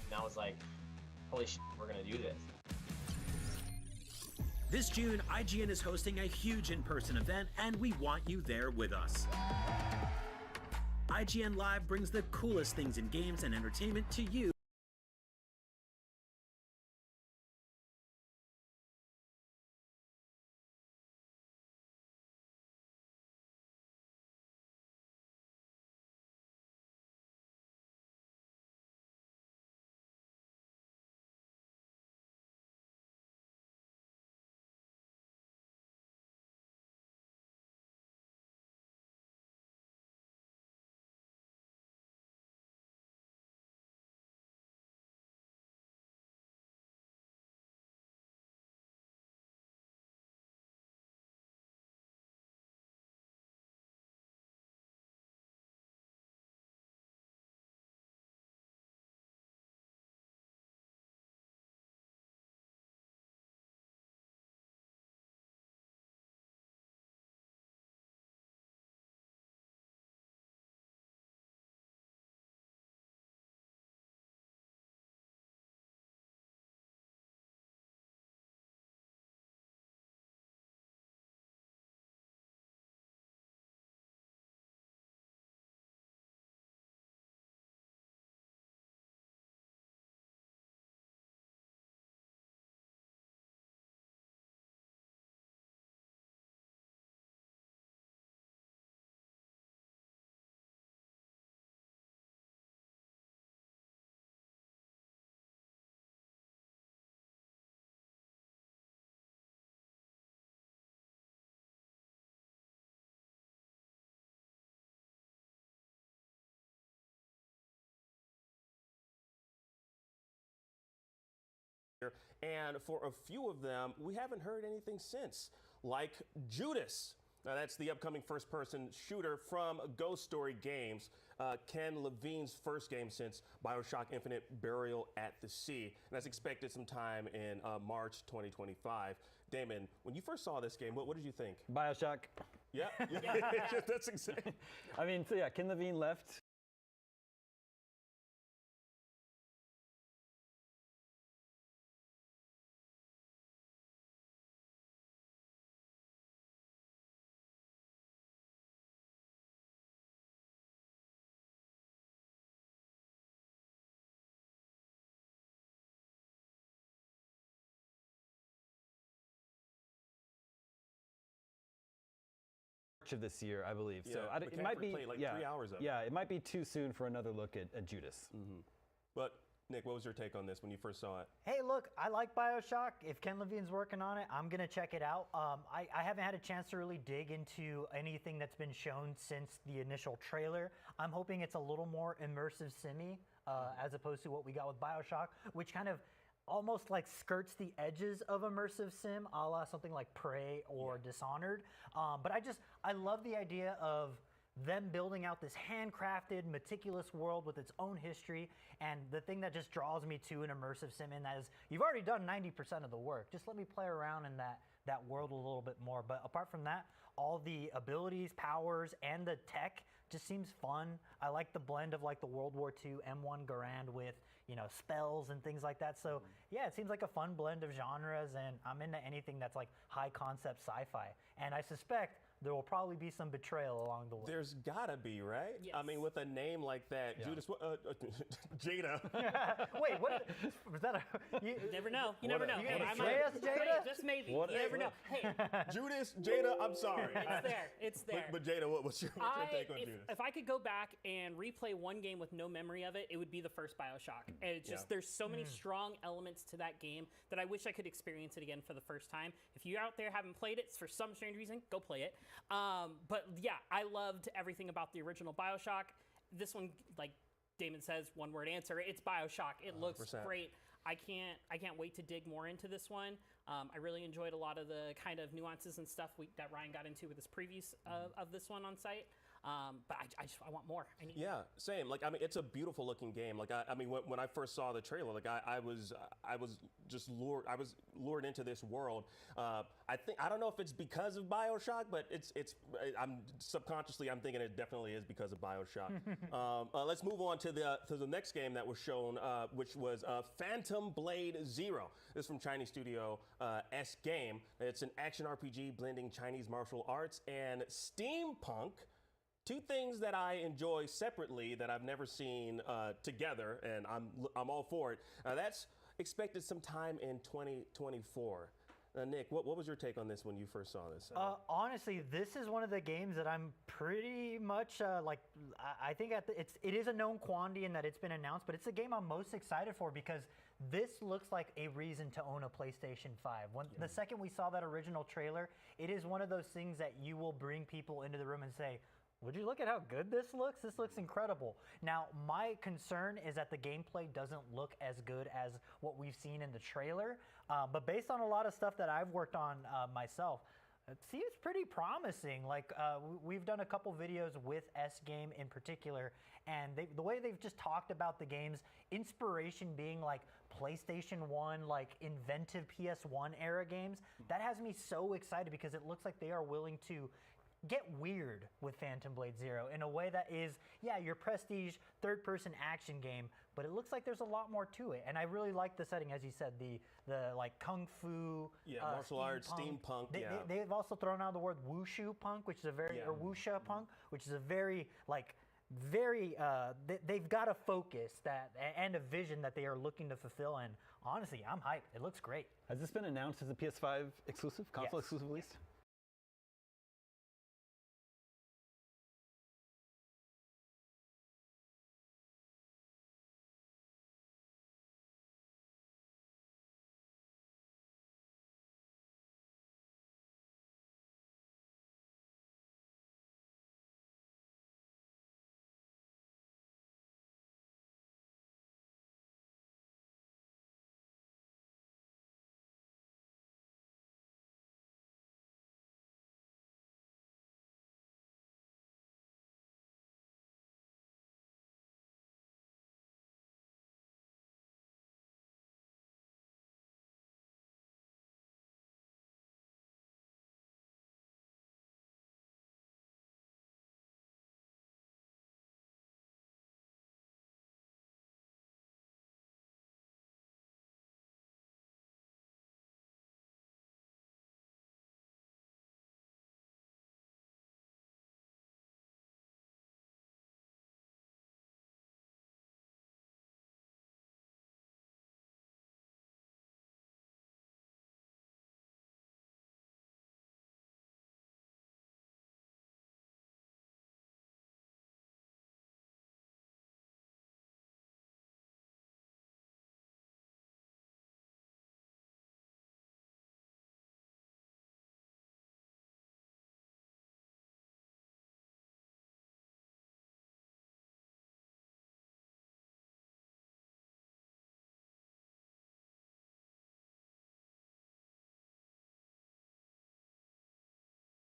And I was like, holy shit, we're gonna do this. This June, IGN is hosting a huge in-person event, and we want you there with us. IGN Live brings the coolest things in games and entertainment to you. And for a few of them, we haven't heard anything since, like Judas. Now, that's the upcoming first-person shooter from Ghost Story Games, Ken Levine's first game since BioShock Infinite Burial at the Sea. And that's expected sometime in March 2025. Damon, when you first saw this game, what did you think? BioShock. Yeah, that's exactly. I mean, so yeah, Ken Levine left. Of this year, I believe. Yeah, so it might be like 3 hours of it. Yeah, it might be too soon for another look at Judas. Mm-hmm. But Nick, what was your take on this when you first saw it? Hey, look, I like BioShock. If Ken Levine's working on it, I'm going to check it out. I haven't had a chance to really dig into anything that's been shown since the initial trailer. I'm hoping it's a little more immersive simmy as opposed to what we got with BioShock, which kind of almost like skirts the edges of immersive sim, a la something like Prey or Dishonored. But I love the idea of them building out this handcrafted, meticulous world with its own history. And the thing that just draws me to an immersive sim in that is, you've already done 90% of the work. Just let me play around in that world a little bit more. But apart from that, all the abilities, powers, and the tech just seems fun. I like the blend of like the World War II M1 Garand with, you know, spells and things like that. So yeah, it seems like a fun blend of genres, and I'm into anything that's like high concept sci-fi. And I suspect there will probably be some betrayal along the way. There's gotta be, right? Yes. I mean, with a name like that, Judas, Jada. Wait, what? Was that a? You never know. You never know. You Hey, gonna I betray us, might- Jada? Just maybe. What? You never know. Hey, Judas, Jada, I'm sorry. it's there. It's there. But Jada, what's your take on Judas? If I could go back and replay one game with no memory of it, it would be the first BioShock. And it's just, there's so many strong elements to that game that I wish I could experience it again for the first time. If you out there haven't played it, for some strange reason, go play it. But yeah, I loved everything about the original BioShock. This one, like Damon says, one word answer, it's BioShock. It looks 100%. great. I can't wait to dig more into this one. I really enjoyed a lot of the kind of nuances and stuff that Ryan got into with his previews of this one on site. But I want more. I need Yeah, same. Like, I mean, it's a beautiful looking game. Like, I mean, when I first saw the trailer, like, I was just lured. I was lured into this world. I don't know if it's because of BioShock, but I'm subconsciously I'm thinking it definitely is because of BioShock. Let's move on to the next game that was shown, which was Phantom Blade Zero. This is from Chinese studio S Game. It's an action RPG blending Chinese martial arts and steampunk. Two things that I enjoy separately that I've never seen together, and I'm all for it. That's expected sometime in 2024. Nick, what was your take on this when you first saw this? Honestly, this is one of the games that I'm pretty much I think it is a known quantity in that it's been announced, but it's the game I'm most excited for because this looks like a reason to own a PlayStation 5. The second we saw that original trailer, it is one of those things that you will bring people into the room and say, would you look at how good this looks? This looks incredible. Now, my concern is that the gameplay doesn't look as good as what we've seen in the trailer. But based on a lot of stuff that I've worked on myself, it seems pretty promising. Like, we've done a couple videos with S Game in particular, and the way they've just talked about the game's inspiration being like PlayStation 1, like inventive PS1 era games, that has me so excited because it looks like they are willing to get weird with Phantom Blade Zero in a way that is, yeah, your prestige third-person action game, but it looks like there's a lot more to it. And I really like the setting, as you said, the like kung fu, martial arts, steampunk. They've also thrown out the word wushu punk, which is a very or wuxia punk, which is a very they've got a focus and a vision that they are looking to fulfill. And honestly, I'm hyped. It looks great. Has this been announced as a PS5 exclusive, console exclusive release?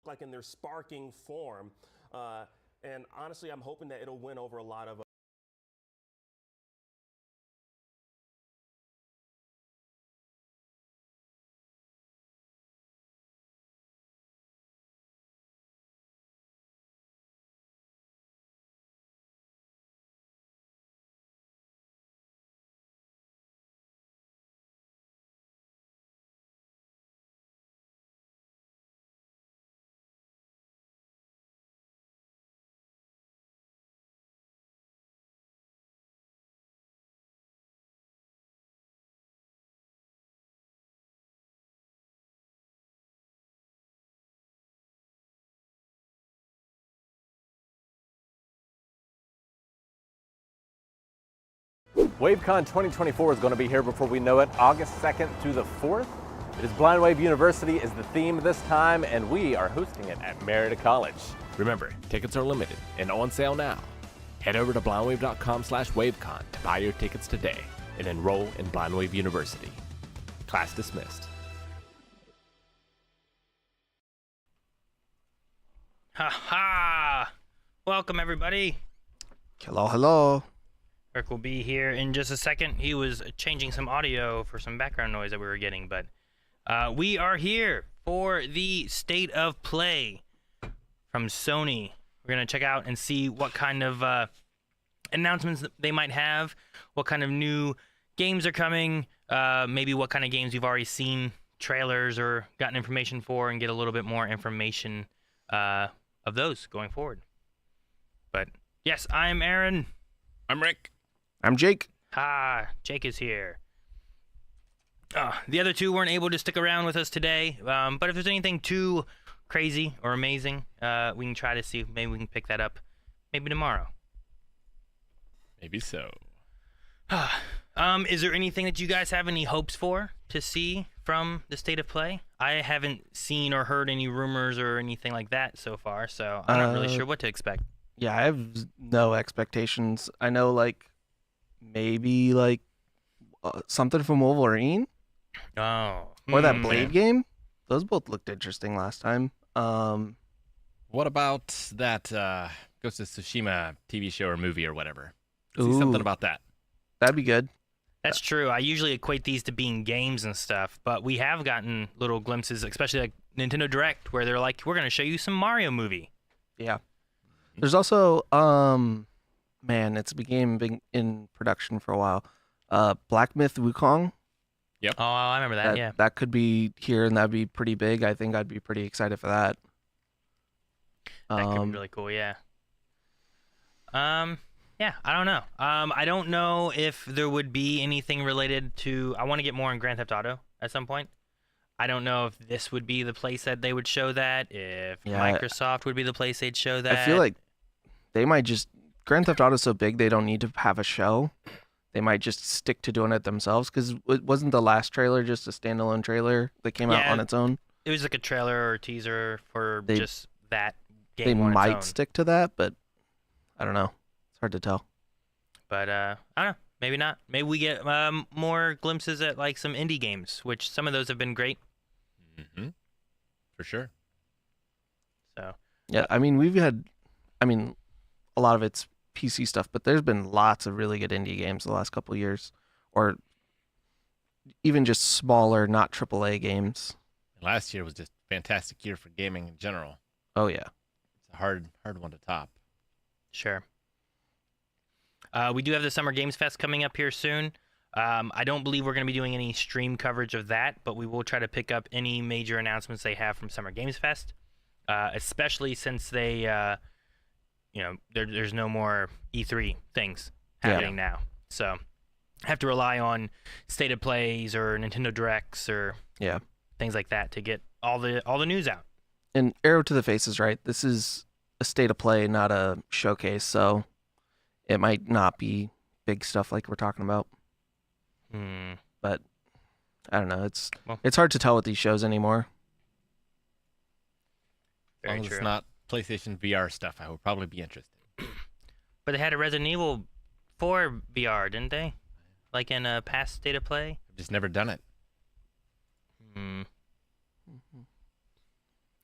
Like in their sparking form, and honestly, I'm hoping that it'll win over a lot of WaveCon 2024 is going to be here before we know it, August 2nd through the 4th. It is Blind Wave University is the theme this time, and we are hosting it at Merida College. Remember, tickets are limited and on sale now. Head over to blindwave.com/wavecon to buy your tickets today and enroll in Blind Wave University. Class dismissed. Ha ha! Welcome, everybody. Hello, hello. Eric will be here in just a second. He was changing some audio for some background noise that we were getting, but we are here for the State of Play from Sony. We're going to check out and see what kind of announcements they might have, what kind of new games are coming, maybe what kind of games you've already seen trailers or gotten information for, and get a little bit more information of those going forward. But yes, I'm Aaron. I'm Rick. I'm Jake. Jake is here. The other two weren't able to stick around with us today, but if there's anything too crazy or amazing, we can try to see if maybe we can pick that up maybe tomorrow. Maybe so. Is there anything that you guys have any hopes for to see from the State of Play? I haven't seen or heard any rumors or anything like that so far, so I'm not really sure what to expect. Yeah, I have no expectations. I know, like, maybe, like, something from Wolverine. Oh. Or that Blade game. Those both looked interesting last time. What about that Ghost of Tsushima TV show or movie or whatever? See Ooh. something about that. That'd be good. That's true. I usually equate these to being games and stuff, but we have gotten little glimpses, especially like Nintendo Direct, where they're like, we're going to show you some Mario movie. Yeah. There's also, man, it's a game been in production for a while. Black Myth Wukong. Yep. Oh, I remember that, yeah. That could be here, and that'd be pretty big. I think I'd be pretty excited for that. That could be really cool, yeah. Yeah, I don't know. I don't know if there would be anything related to... I want to get more in Grand Theft Auto at some point. I don't know if this would be the place that they would show that, if Microsoft would be the place they'd show that. I feel like they might just... Grand Theft Auto's so big, they don't need to have a show. They might just stick to doing it themselves, because wasn't the last trailer just a standalone trailer that came out on its own? It was like a trailer or teaser for just that game They on its might own. stick to that, but I don't know. It's hard to tell. But I don't know. Maybe not. Maybe we get more glimpses at like some indie games, which some of those have been great. Mm-hmm. For sure. So. Yeah, I mean, we've had, a lot of it's PC stuff, but there's been lots of really good indie games the last couple of years, or even just smaller, not AAA games. Last year was just a fantastic year for gaming in general. Oh yeah, it's a hard one to top. Sure. We do have the Summer Games Fest coming up here soon. I don't believe we're going to be doing any stream coverage of that, but we will try to pick up any major announcements they have from Summer Games Fest, especially since they, there's no more E3 things happening now. So have to rely on State of Plays or Nintendo Directs or things like that to get all the news out. And arrow to the face is right. This is a State of Play, not a showcase, so it might not be big stuff like we're talking about. But I don't know. It's hard to tell with these shows anymore. As long as it's not PlayStation VR stuff, I would probably be interested. But they had a Resident Evil 4 VR, didn't they? Like in a past State of Play? I've just never done it.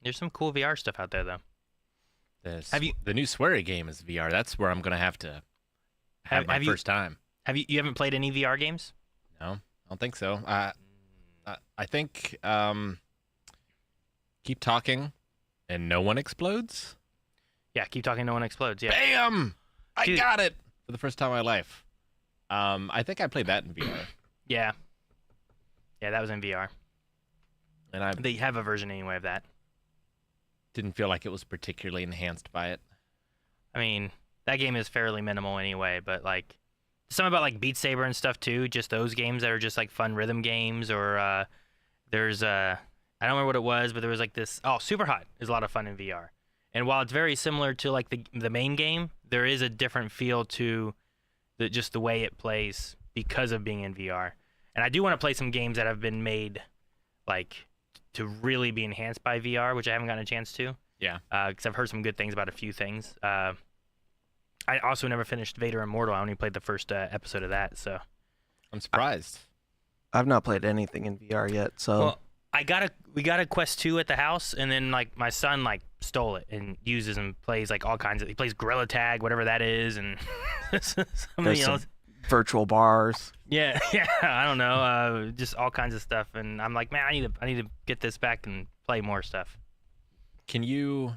There's some cool VR stuff out there, though. The new Swery game is VR. That's where I'm going to have to have my first time. You haven't played any VR games? No, I don't think so. I think keep talking and no one explodes. Yeah, keep talking, no one explodes. Yeah. Bam! I got it for the first time in my life. I think I played that in VR. Yeah, that was in VR. And they have a version anyway of that. Didn't feel like it was particularly enhanced by it. I mean, that game is fairly minimal anyway, but like something about like Beat Saber and stuff too, just those games that are just like fun rhythm games, or there's I don't remember what it was, but there was like this Super Hot is a lot of fun in VR. And while it's very similar to like the main game, there is a different feel to just the way it plays because of being in VR. And I do want to play some games that have been made like to really be enhanced by VR, which I haven't gotten a chance to. Yeah. Because I've heard some good things about a few things. I also never finished Vader Immortal. I only played the first episode of that, so. I'm surprised. I've not played anything in VR yet, so. we got a Quest 2 at the house, and then like my son like stole it and uses and plays like all kinds of. He plays Gorilla Tag, whatever that is, and There's some virtual bars. Yeah, I don't know, just all kinds of stuff. And I'm like, man, I need to get this back and play more stuff. Can you,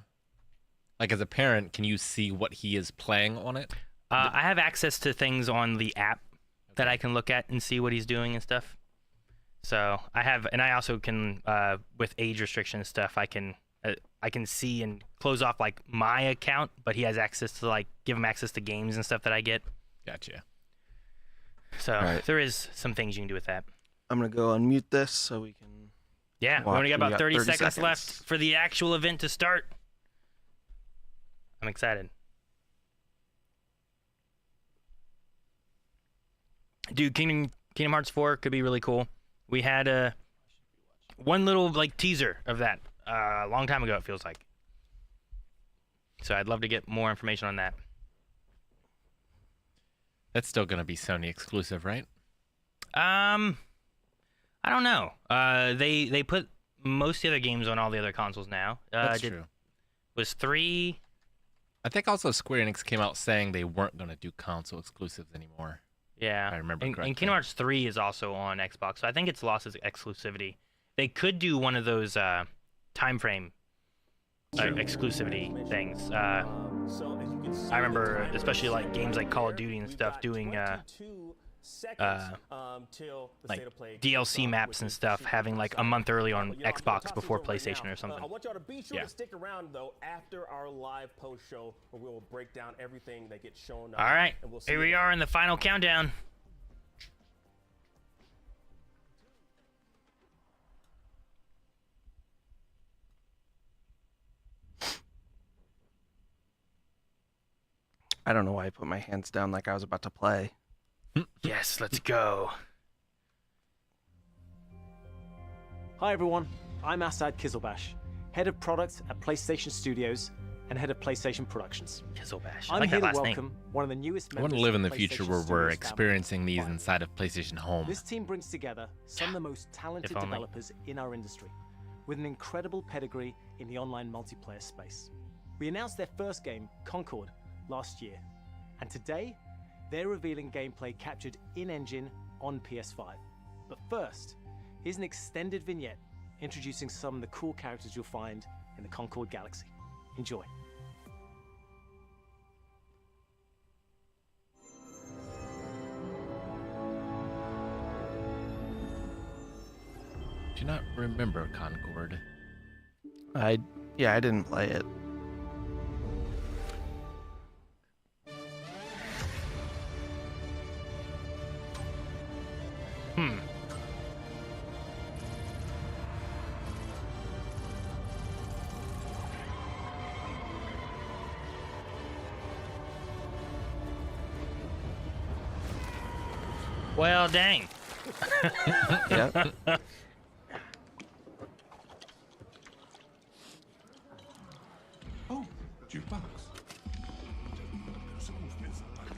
like as a parent, can you see what he is playing on it? I have access to things on the app that I can look at and see what he's doing and stuff. So I have, and I also can, with age restriction stuff, I can see and close off like my account, but he has access to like give him access to games and stuff that I get. Gotcha. So there is some things you can do with that. I'm gonna go unmute this so we can. Yeah, we only got about 30 seconds left for the actual event to start. I'm excited. Dude, Kingdom Hearts 4 could be really cool. We had one little like teaser of that a long time ago, it feels like. So I'd love to get more information on that. That's still going to be Sony exclusive, right? I don't know. They put most of the other games on all the other consoles now. That's true. Was 3... I think also Square Enix came out saying they weren't going to do console exclusives anymore. Yeah, if I remember correctly. And Kingdom Hearts 3 is also on Xbox, so I think it's lost its exclusivity. They could do one of those time frame exclusivity things. I remember, especially like games like Call of Duty and stuff, doing like DLC maps and stuff, having like a month early on Xbox before PlayStation or something. I want y'all to be sure to stick around though after our live post show, where we will break down everything that gets shown. All right, here we are in the final countdown. I don't know why I put my hands down like I was about to play. Yes, let's go. Hi everyone, I'm Asad Kizilbash, Head of Product at PlayStation Studios and Head of PlayStation Productions. Kizilbash. I'm here to welcome one of the newest members. I want to live in the future where we're experiencing these inside of PlayStation Home. This team brings together some of the most talented developers in our industry, with an incredible pedigree in the online multiplayer space. We announced their first game, Concord, last year, and today they're revealing gameplay captured in-engine on PS5. But first, here's an extended vignette introducing some of the cool characters you'll find in the Concord galaxy. Enjoy. Do you not remember Concord? I didn't play it. Well, dang. Yeah. Oh, jukebox.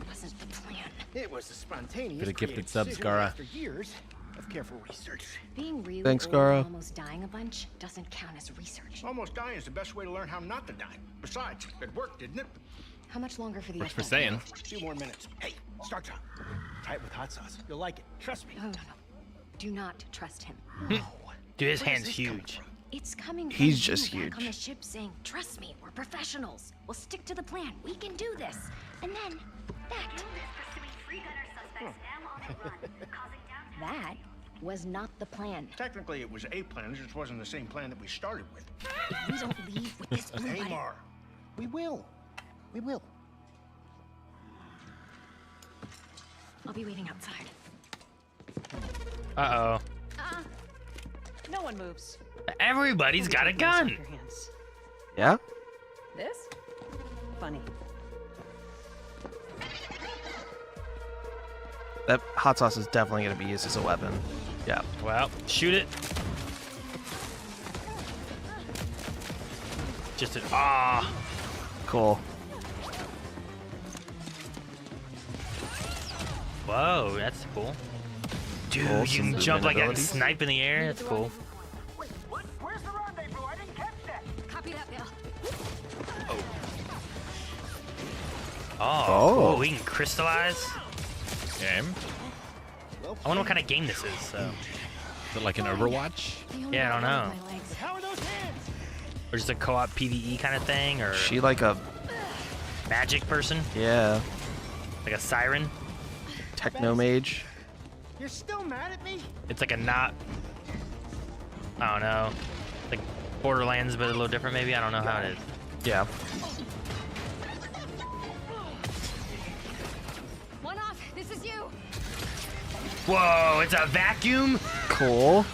Wasn't the plan. It was a spontaneous. Bit of gifted subs, Gara. After years of careful research. Being really Thanks, old Gara. and almost dying a bunch doesn't count as research. Almost dying is the best way to learn how not to die. Besides, it worked, didn't it? How much longer for the Works for update? saying. 2 more minutes. Hey, start time. Try it with hot sauce. You'll like it. Trust me. No. Do not trust him. Dude, his hand's huge. It's coming from He's just you back huge. on the ship saying, trust me, we're professionals. We'll stick to the plan. We can do this. And then that. That was not the plan. Technically, it was a plan. It just wasn't the same plan that we started with. If we don't leave with this blue button. Amar, we will. We will. I'll be waiting outside. Uh-oh. No one moves. Everybody's got a gun. Your hands. Yeah? This? Funny. That hot sauce is definitely going to be used as a weapon. Yeah. Well, shoot it. Just an Cool. Whoa, that's cool. Dude, Cool, you can some jump like that and abilities. snipe in the air. That's cool. Oh, we can crystallize. Game. I wonder what kind of game this is. So. Is it like an Overwatch? Yeah, I don't know. How are those hands? Or just a co-op PvE kind of thing, or She like a magic person, yeah, like a siren. techno mage. You're still mad at me? It's like a not. I don't know. Like Borderlands, but a little different maybe. I don't know how it is. Yeah. One off. This is you. Whoa! It's a vacuum. Cool.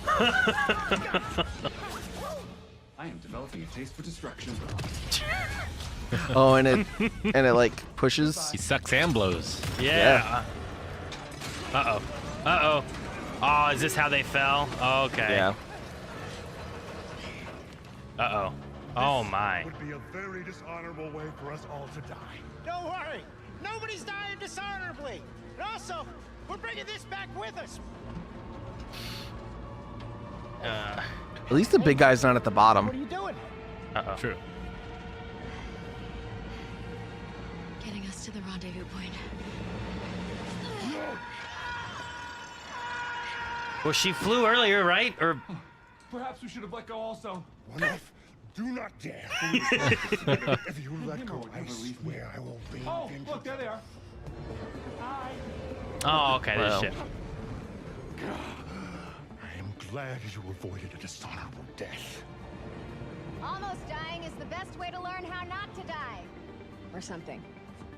I am developing a taste for destruction. Oh, and it like pushes. He sucks and blows. Yeah. Uh oh. Uh oh. Oh, is this how they fell? Okay. Yeah. Uh oh. Oh my. Would be a very dishonorable way for us all to die. Don't worry. Nobody's dying dishonorably. And also, we're bringing this back with us. At least the big guy's not at the bottom. What are you doing? Uh-oh. True. Getting us to the rendezvous point. Well, she flew earlier, right? Or Perhaps we should have let go also. One off. Do not dare. If you let go, I swear I will be. Oh, look, there they are. oh, okay. This Wow. ship. I am glad you avoided a dishonorable death. Almost dying is the best way to learn how not to die. Or something.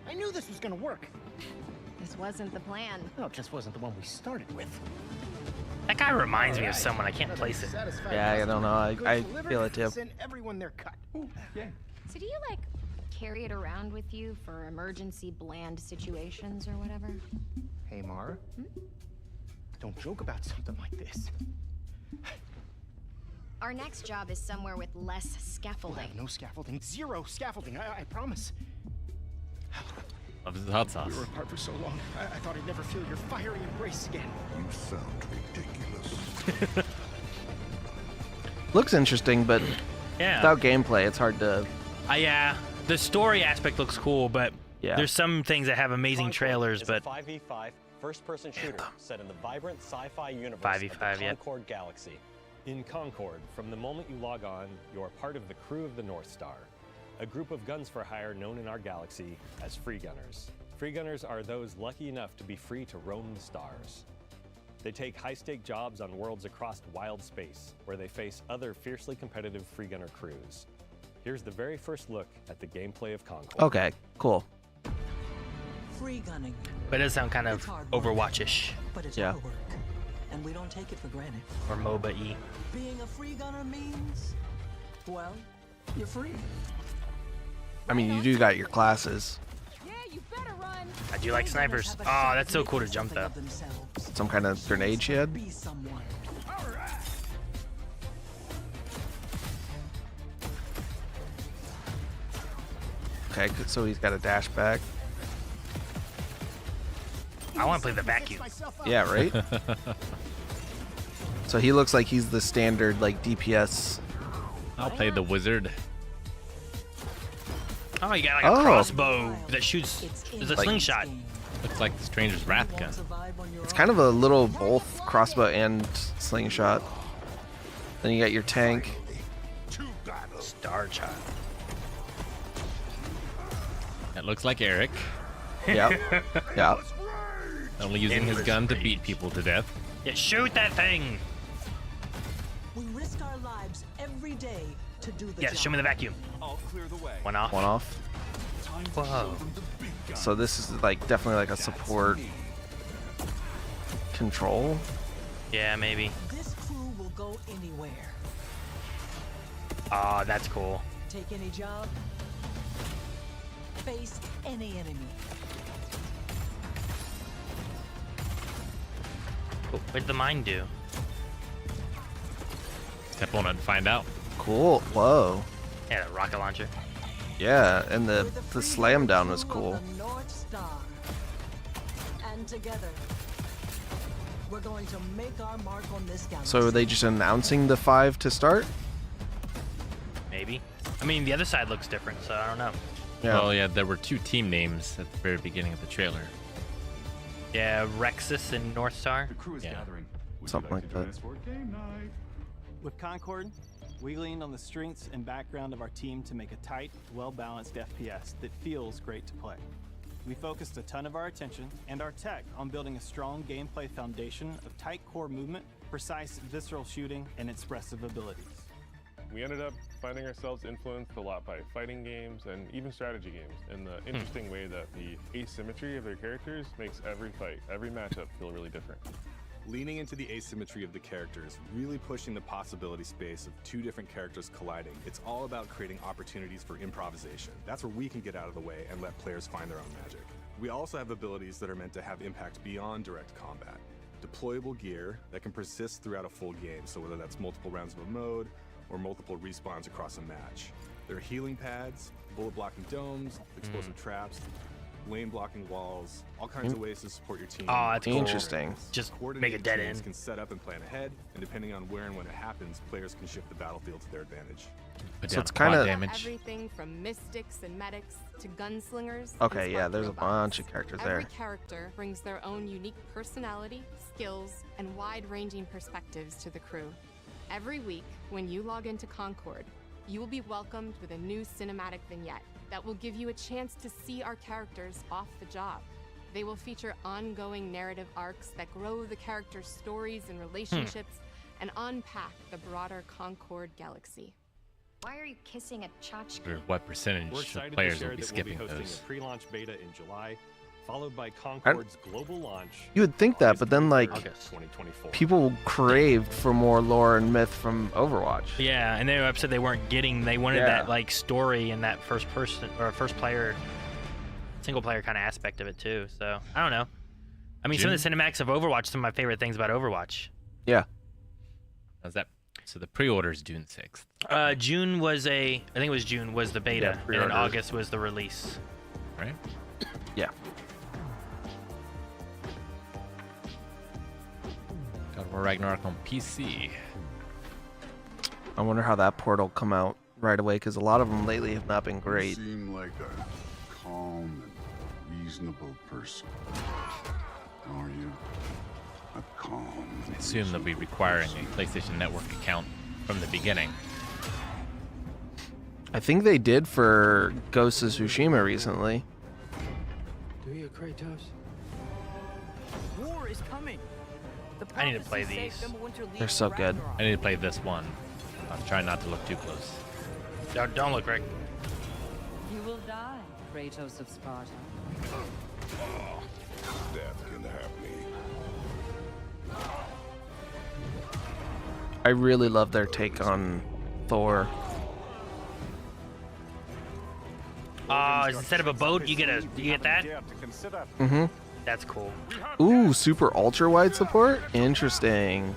I knew this was gonna work. This wasn't the plan. No, it just wasn't the one we started with. That guy reminds me of someone. I can't place it. Yeah, I don't know. I feel it too. Send everyone their cut. Yeah. So do you, like, carry it around with you for emergency bland situations or whatever? Hey, Mara. Don't joke about something like this. Our next job is somewhere with less We'll scaffolding. have no scaffolding. Zero scaffolding. I promise. Loves his hot sauce. We were apart for so long. I thought I'd never feel your fiery embrace again. You sound ridiculous. Looks interesting, but Yeah. without gameplay, it's hard to. Yeah. The story aspect looks cool, but Yeah. there's some things that have amazing trailers, is but a 5v5 first-person shooter set in the vibrant sci-fi universe 5v5, of the yep. Concord galaxy. In Concord, from the moment you log on, you are part of the crew of the North Star, a group of guns for hire known in our galaxy as free gunners. Free gunners are those lucky enough to be free to roam the stars. They take high-stake jobs on worlds across wild space, where they face other fiercely competitive free gunner crews. Here's the very first look at the gameplay of Concord. Okay, cool. Free gunning. it does sound kind of It's hard work, Overwatch-ish But it's Yeah. our work, and we don't take it for granted. or MOBA-y. Being a free gunner means, well, you're free. I mean, you do got your classes. I do like snipers. Oh, that's so cool to jump though. Some kind of grenade she had. Be someone. Okay, so he's got a dash back. I want to play the vacuum. Yeah, right? So he looks like he's the standard, like, DPS. I'll play the wizard. Oh, you got like a crossbow that shoots. There's a Like- slingshot. Looks like the Stranger's Wrath gun. It's kind of a little both crossbow and slingshot. Then you got your tank. Star Child. That looks like Eric. Yep. Yeah. Only using his gun to beat people to death. Yeah, shoot that thing. We risk our lives every day to do the Yeah, job. show me the vacuum. I'll clear the way. One off. One off. Whoa. So this is like definitely like a support control. Yeah, maybe. This crew will go anywhere. Oh, that's cool. Take any job. Face any enemy. What did the mine do? Step on it and find out. Cool. Whoa. Yeah, the rocket launcher. Yeah, and the slam down was cool. North Star. And together, we're going to make our mark on this galaxy. So are they just announcing the 5 to start? Maybe. I mean, the other side looks different, so I don't know. Yeah. Well, yeah, there were 2 team names at the very beginning of the trailer. Yeah, Rexus and North Star. The crew is gathering. Would Something you like like to join that. us for game night? With Concord, we leaned on the strengths and background of our team to make a tight, well-balanced FPS that feels great to play. We focused a ton of our attention and our tech on building a strong gameplay foundation of tight core movement, precise visceral shooting, and expressive abilities. We ended up finding ourselves influenced a lot by fighting games and even strategy games in the interesting way that the asymmetry of their characters makes every fight, every matchup feel really different. Leaning into the asymmetry of the characters, really pushing the possibility space of 2 different characters colliding. It's all about creating opportunities for improvisation. That's where we can get out of the way and let players find their own magic. We also have abilities that are meant to have impact beyond direct combat. Deployable gear that can persist throughout a full game, so whether that's multiple rounds of a mode or multiple respawns across a match. There are healing pads, bullet blocking domes, explosive traps, lane blocking walls, all kinds of ways to support your team. Oh, that's cool. Interesting. Just make a Coordinated dead teams end. can set up and plan ahead, and depending on where and when it happens, players can shift the battlefield to their advantage. So it's kind of everything from mystics and medics to gunslingers. Okay, and yeah, spark there's a robots. bunch of characters there. Every character brings their own unique personality, skills, and wide-ranging perspectives to the crew. Every week, when you log into Concord, you will be welcomed with a new cinematic vignette that will give you a chance to see our characters off the job. They will feature ongoing narrative arcs that grow the characters' stories and relationships and unpack the broader Concord galaxy. Why are you kissing a tchotchke? Or what percentage We're of excited to players share will be that we'll be skipping hosting those? a pre-launch beta in July, followed by Concord's global launch. You would think that, but then like August 2024. people craved for more lore and myth from Overwatch. Yeah, and they upset they weren't getting. They wanted Yeah. that like story and that first person or first player, single player kind of aspect of it too. So I don't know. I mean, some of the cinematics of Overwatch, some of my favorite things about Overwatch. Yeah. How's that? So the pre-order's June 6th. June was I think it was June was the beta, and then pre-order. August was the release. Right? Yeah. God of War Ragnarok on PC. I wonder how that port will come out right away, because a lot of them lately have not been great. You seem like a calm and reasonable person. Are you? A calm. I assume they'll be requiring a PlayStation Network account from the beginning. I think they did for Ghost of Tsushima recently. Do you, Kratos? War is coming. I need to play these. They're so good. I need to play this one. I'll try not to look too close. Don't look, Rick. You will die, Kratos of Sparta. Death can have me. I really love their take on Thor. Instead of a boat, you get that? Mm-hmm. That's cool. Ooh, super ultra wide support? Interesting.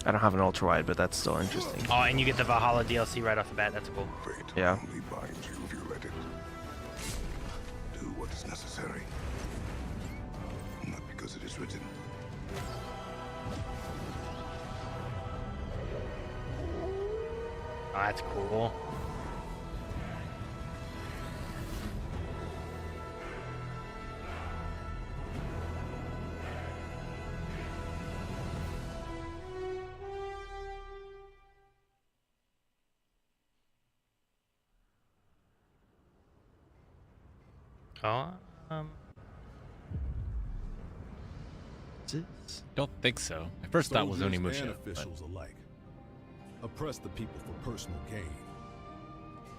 I don't have an ultra wide, but that's still interesting. Oh, and you get the Valhalla DLC right off the bat. That's cool. Yeah. Only binds you if you let it. Do what is necessary. Not because it is written. Oh, that's cool. Don't think so. I first thought it was Soldiers Onimusha. and but- officials alike oppress the people for personal gain,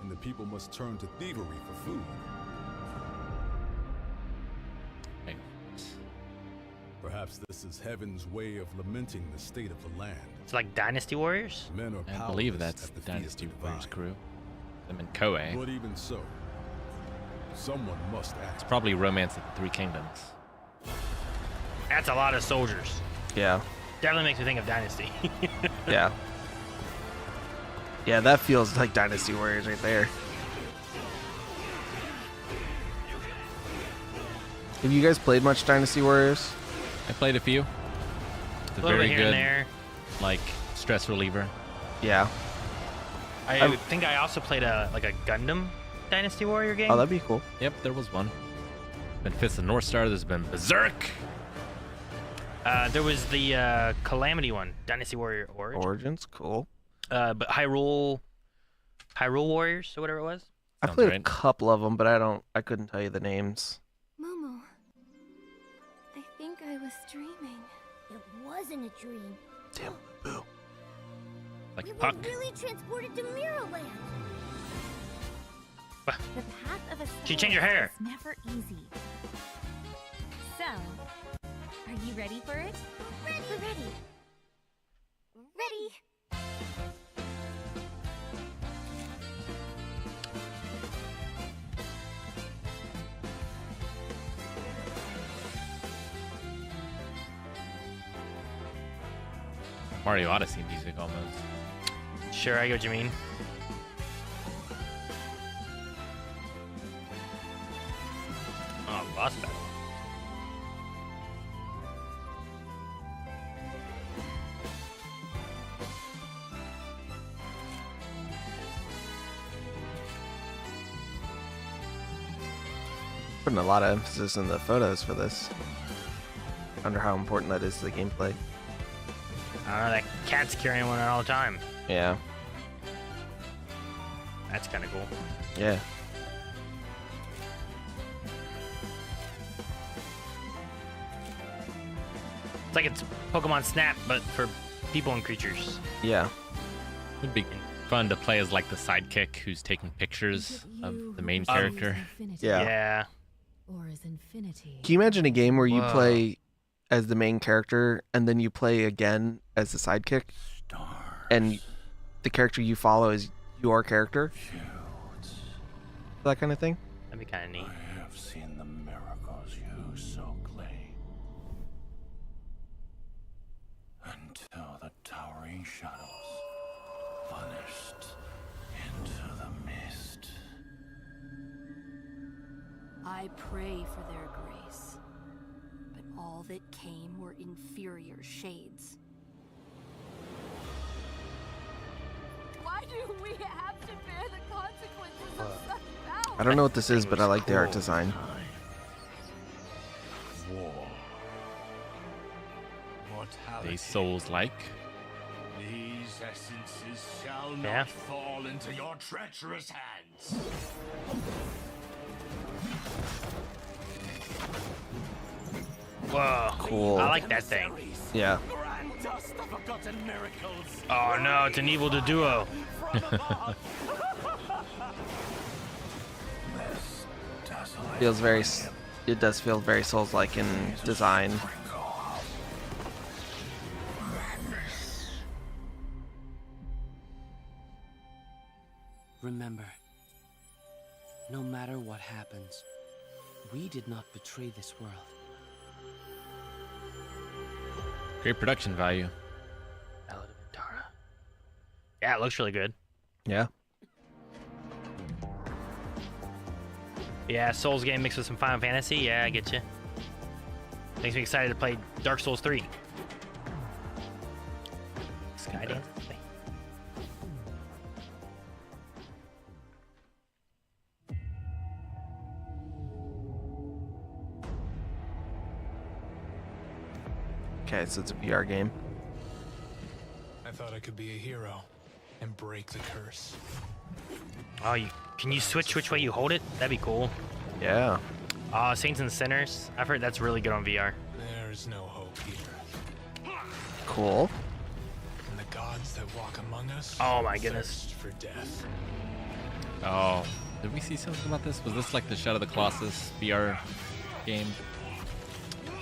and the people must turn to thievery for food. Perhaps this is heaven's way of lamenting the state of the land. It's like Dynasty Warriors? Men are I believe powerless that's at the feet of Dynasty the Warriors divine. crew. Them and Koei. But even so, someone must act. It's probably Romance of the Three Kingdoms. That's a lot of soldiers. Yeah. Definitely makes me think of Dynasty. Yeah. Yeah, that feels like Dynasty Warriors right there. Have you guys played much Dynasty Warriors? I played a few. It's a little very bit here good, and there. like, stress reliever. Yeah. I think I also played a Gundam Dynasty Warrior game. Oh, that'd be cool. Yep, there was one. Been Fist of North Star. There's been Berserk. There was the Calamity one, Dynasty Warrior Origins, cool. But Hyrule Warriors or whatever it was. I played a couple of them, but I couldn't tell you the names. Momo, I think I was dreaming. It wasn't a dream. Damn, boo. Like we Puck. were really transported to Mirrorland. The path of a She changed her hair. is never easy. So, are you ready for it? We're ready. Ready. Mario Odyssey music almost. Sure, I get what you mean. Oh, boss battle. Putting a lot of emphasis in the photos for this. I wonder how important that is to the gameplay. I don't know, that cat's carrying one all the time. Yeah. That's kind of cool. Yeah. It's like it's Pokemon Snap, but for people and creatures. Yeah. Would be fun to play as like the sidekick who's taking pictures of the main character. Yeah. Or is infinity? Can you imagine a game where you Whoa. play as the main character and then you play again as the sidekick? And the character you follow is your character? That kind of thing? That'd be kind of neat. I have seen the miracles you so claim. Until the towering shadows vanished into the mist. I pray for their grace, but all that came were inferior shades. Why do we have to bear the consequences of such vows? I don't know what this is, but I like the art design. War. They Souls-like. These essences shall Yeah. not fall into your treacherous hands. Whoa. Cool. I like that thing. Yeah. Dust of forgotten miracles. Oh no, it's an evil duo. Feels very. It does feel very Souls-like in design. Remember, no matter what happens, we did not betray this world. Great production value. Yeah, it looks really good. Yeah. Yeah, Souls game mixed with some Final Fantasy. Yeah, I get you. Makes me excited to play Dark Souls 3. Skydance. Okay, so it's a VR game. I thought I could be a hero and break the curse. Oh, can you switch which way you hold it? That'd be cool. Yeah. Saints and Sinners. I've heard that's really good on VR. There is no hope here. Cool. And the gods that walk among us. Oh my goodness. thirst for death. Oh, did we see something about this? Was this like the Shadow of the Colossus VR game?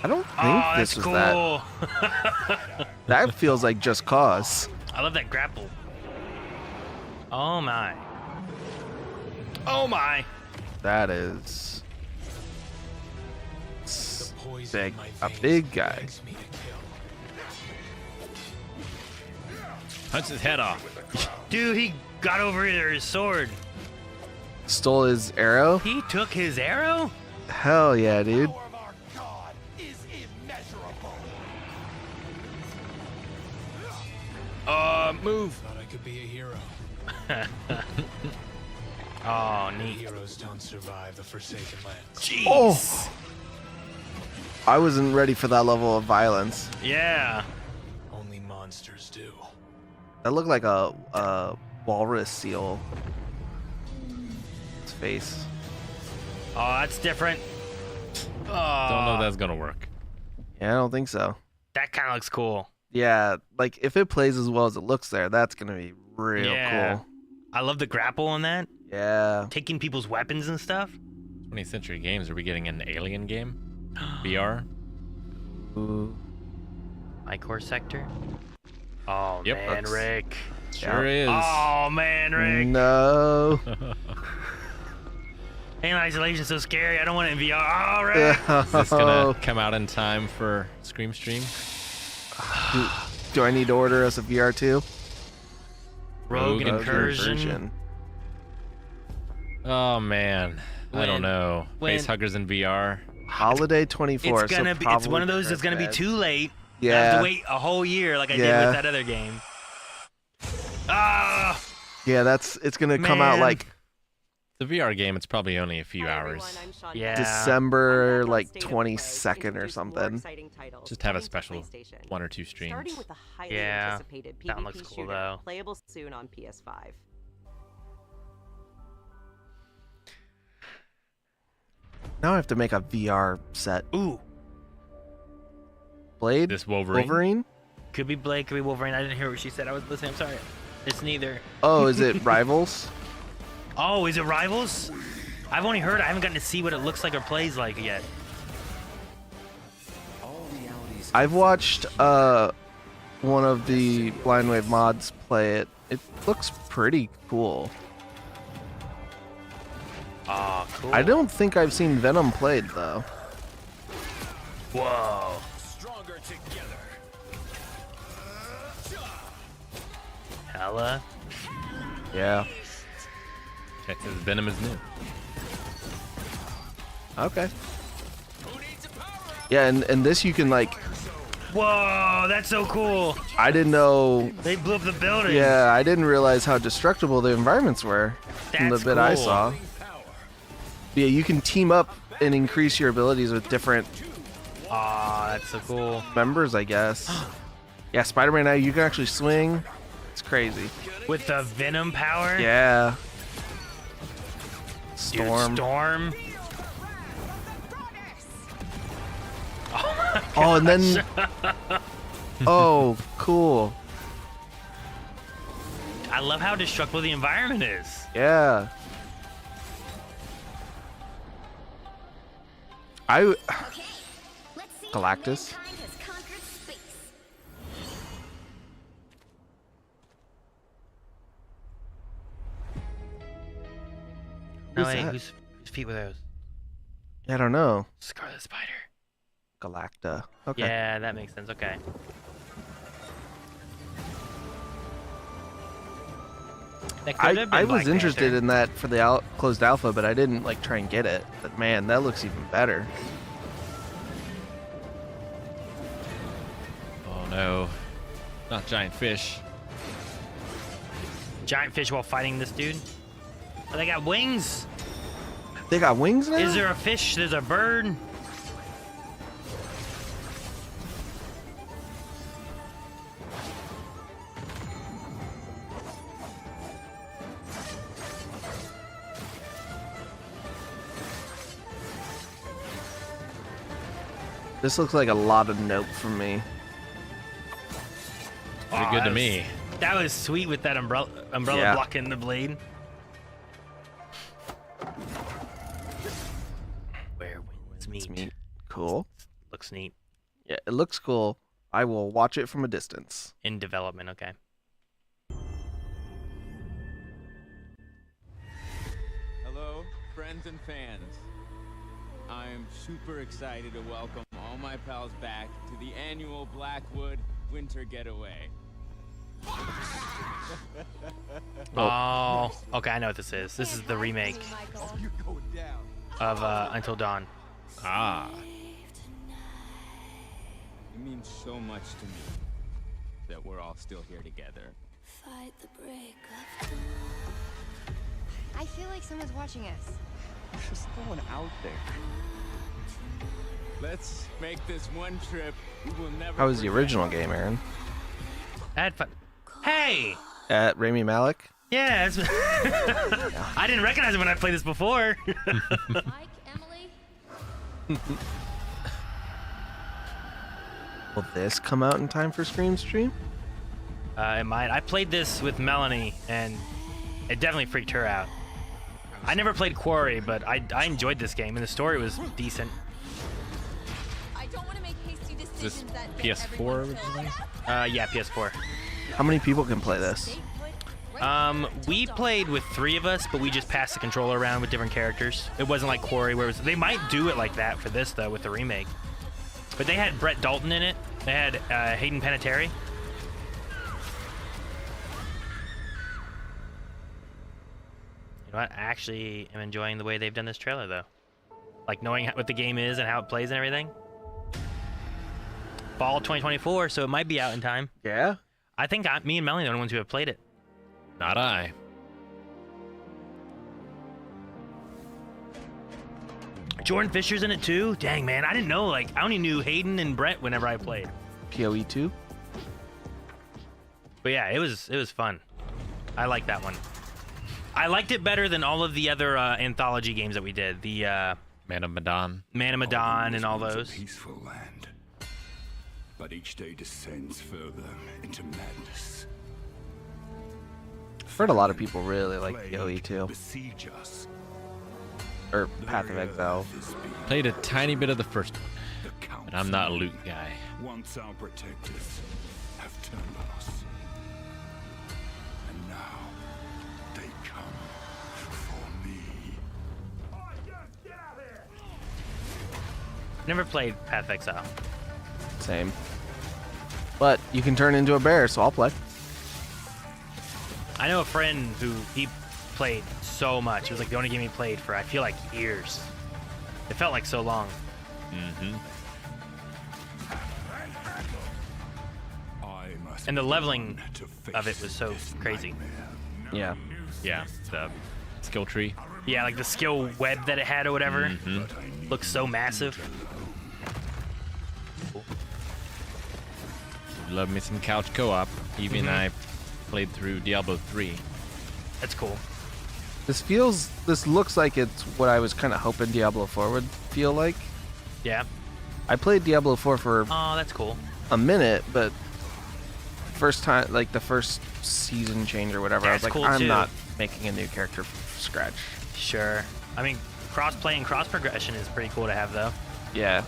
I don't think this was that. That feels like Just Cause. I love that grapple. Oh my. Oh my. That is big. A big guy. Punch his head off. Dude, he got over his sword. Stole his arrow? He took his arrow? Hell yeah, dude. Move. Thought I could be a hero Oh, neat. Heroes don't survive the Forsaken Lands. Jeez. Oh! I wasn't ready for that level of violence. Yeah. Only monsters do. That looked like a walrus seal. Its face. Oh, that's different. Oh. Don't know if that's gonna work. Yeah, I don't think so. That kind of looks cool. Yeah, like if it plays as well as it looks there, that's gonna be real Yeah. cool. I love the grapple on that. Yeah. Taking people's weapons and stuff. 20th Century Games. Are we getting an Alien game? VR? Ooh. My core sector. Oh Yep, man, that's- Rick. Sure is. Oh man, Rick. No. Alien Isolation's so scary. I don't want it in VR. Oh, Rick. Is this gonna come out in time for Scream Stream? Do I need to order us a VR too? Rogue Incursion. Oh man, I don't know. Face huggers in VR. Holiday 24. It's gonna be. It's one of those that's gonna be too late. I Yeah. have to wait a whole year like I did Yeah. with that other game. Ah. Yeah, it's gonna come out Man. like The VR game. It's probably only a few hours. Yeah. December like 22nd or something. Just have a special 1 or 2 streams. Starting with the highly Yeah. anticipated That PvP looks cool, shooter, though. playable soon on PS5. Now I have to make a VR set. Ooh. Blade? This Wolverine? Could be Blake, could be Wolverine. I didn't hear what she said. I was listening. I'm sorry. It's neither. Oh, is it Rivals? Oh, is it Rivals? I've only heard. I haven't gotten to see what it looks like or plays like yet. I've watched one of the Blind Wave mods play it. It looks pretty cool. Oh, cool. I don't think I've seen Venom played though. Whoa. Stronger together. Hella. Yeah. It says Venom is new. Okay. Yeah, and this you can like. Whoa, that's so cool. I didn't know. They blew up the building. Yeah, I didn't realize how destructible the environments were from the That's bit I cool. saw. Yeah, you can team up and increase your abilities with different Aw, that's so cool. members, I guess. Yeah, Spider-Man now you can actually swing. It's crazy. With the Venom power? Yeah. Dude, Storm. Storm. Oh, and then. Oh, cool. I love how destructible the environment is. Yeah. Galactus. No, Who's wait, that? whose feet were those? I don't know. Scarlet Spider. Galacta. Okay. Yeah, that makes sense. Okay. That could have been I was Black interested Panther. in that for the closed alpha, but I didn't like try and get it. But man, that looks even better. Oh no, not giant fish. Giant fish while fighting this dude. Oh, they got wings. They got wings now? Is there a fish? There's a bird. This looks like a lot of nope from me. Pretty good to me. That was sweet with that umbrella Yeah. blocking the blade. Where winds meet. Cool. Looks neat. Yeah, it looks cool. I will watch it from a distance. In development, okay. Hello, friends and fans. I'm super excited to welcome all my pals back to the annual Blackwood Winter Getaway. Oh, okay, I know what this is. This is the remake of Until Dawn. Ah. It means so much to me that we're all still here together. I feel like someone's watching us. There's no one out there. Let's make this one trip we will never How was the forget. original game, Aaron? I had fun. Hey! At Rami Malek? Yeah, I didn't recognize it when I played this before. Will this come out in time for Scream Stream? It might. I played this with Melanie, and it definitely freaked her out. I never played Quarry, but I enjoyed this game, and the story was decent. I don't want to make hasty Is decisions this that PS4 originally? Yeah, PS4. How many people can play this? We played with 3 of us, but we just passed the controller around with different characters. It wasn't like Quarry, where it was, they might do it like that for this, though, with the remake. But they had Brett Dalton in it. They had Hayden Panettiere. You know what? I actually am enjoying the way they've done this trailer, though. Like, knowing what the game is and how it plays and everything. Fall 2024, so it might be out in time. Yeah? I think me and Melanie are the only ones who have played it. Not I. Jordan Fisher's in it too? Dang, man, I didn't know. Like, I only knew Hayden and Brett whenever I played. PoE 2? But yeah, it was fun. I like that one. I liked it better than all of the other anthology games that we did. The Man of Medan. Man of Medan and all those. Peaceful land. But each day descends further into madness. I've heard a lot of people really like PoE 2. Besiege us. Or Path of Exile. Played a tiny bit of the first one, but I'm not a loot guy. Once our protectors have turned on us. And now they come for me. Never played Path of Exile. Same. But you can turn into a bear, so I'll play. I know a friend who he played so much. It was like the only game he played for, I feel like, years. It felt like so long. Mm-hmm. And the leveling of it was so crazy. Yeah. Yeah, the skill tree. Yeah, like the skill web that it had or whatever. Mm-hmm. Looks so massive. Cool. Love me some couch co-op. Even I played through Diablo 3. That's cool. This looks like it's what I was kind of hoping Diablo 4 would feel like. Yeah. I played Diablo 4 for Oh, that's cool. a minute, but first time, like the first season change or whatever, I was like, cool I'm too. not making a new character from scratch. Sure. I mean, cross-play and cross-progression is pretty cool to have, though. Yeah.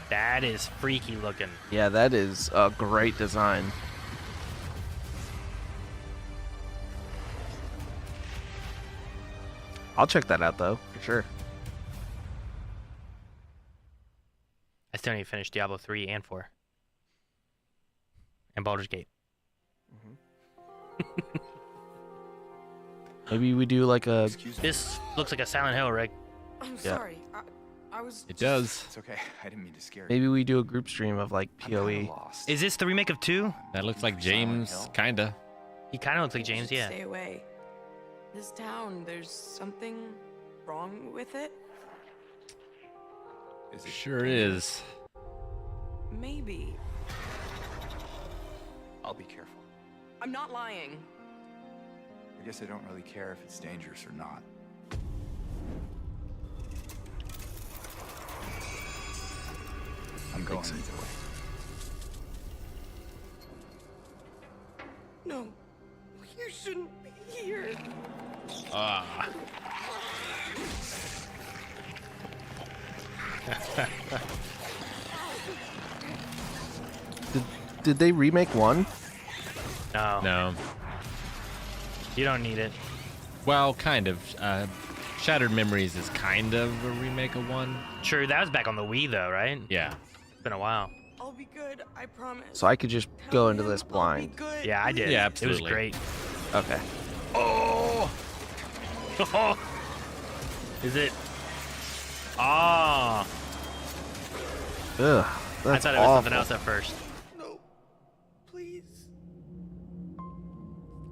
That is freaky looking. Yeah, that is a great design. I'll check that out, though, for sure. I still need to finish Diablo 3 and 4. And Baldur's Gate. Maybe we do like a... This looks like a Silent Hill, Rick. I'm sorry. I was... It does. It's okay. I didn't mean to scare you. Maybe we do a group stream of like PoE. Is this the remake of 2? That looks like James, kinda. He kind of looks like James, yeah. Stay away. This town, there's something wrong with it? Sure is. Maybe. I'll be careful. I'm not lying. I guess I don't really care if it's dangerous or not. I'm going either way. No. You shouldn't be here. Ah. Did they remake 1? No. No. You don't need it. Well, kind of. Shattered Memories is kind of a remake of 1. Sure, that was back on the Wii, though, right? Yeah. It's been a while. I'll be good, I promise. So I could just go into this blind. Yeah, I did. Yeah, It absolutely. was great. Okay. Oh! Is it? Ah! Ugh, I that's thought it was something awful. else at first. No,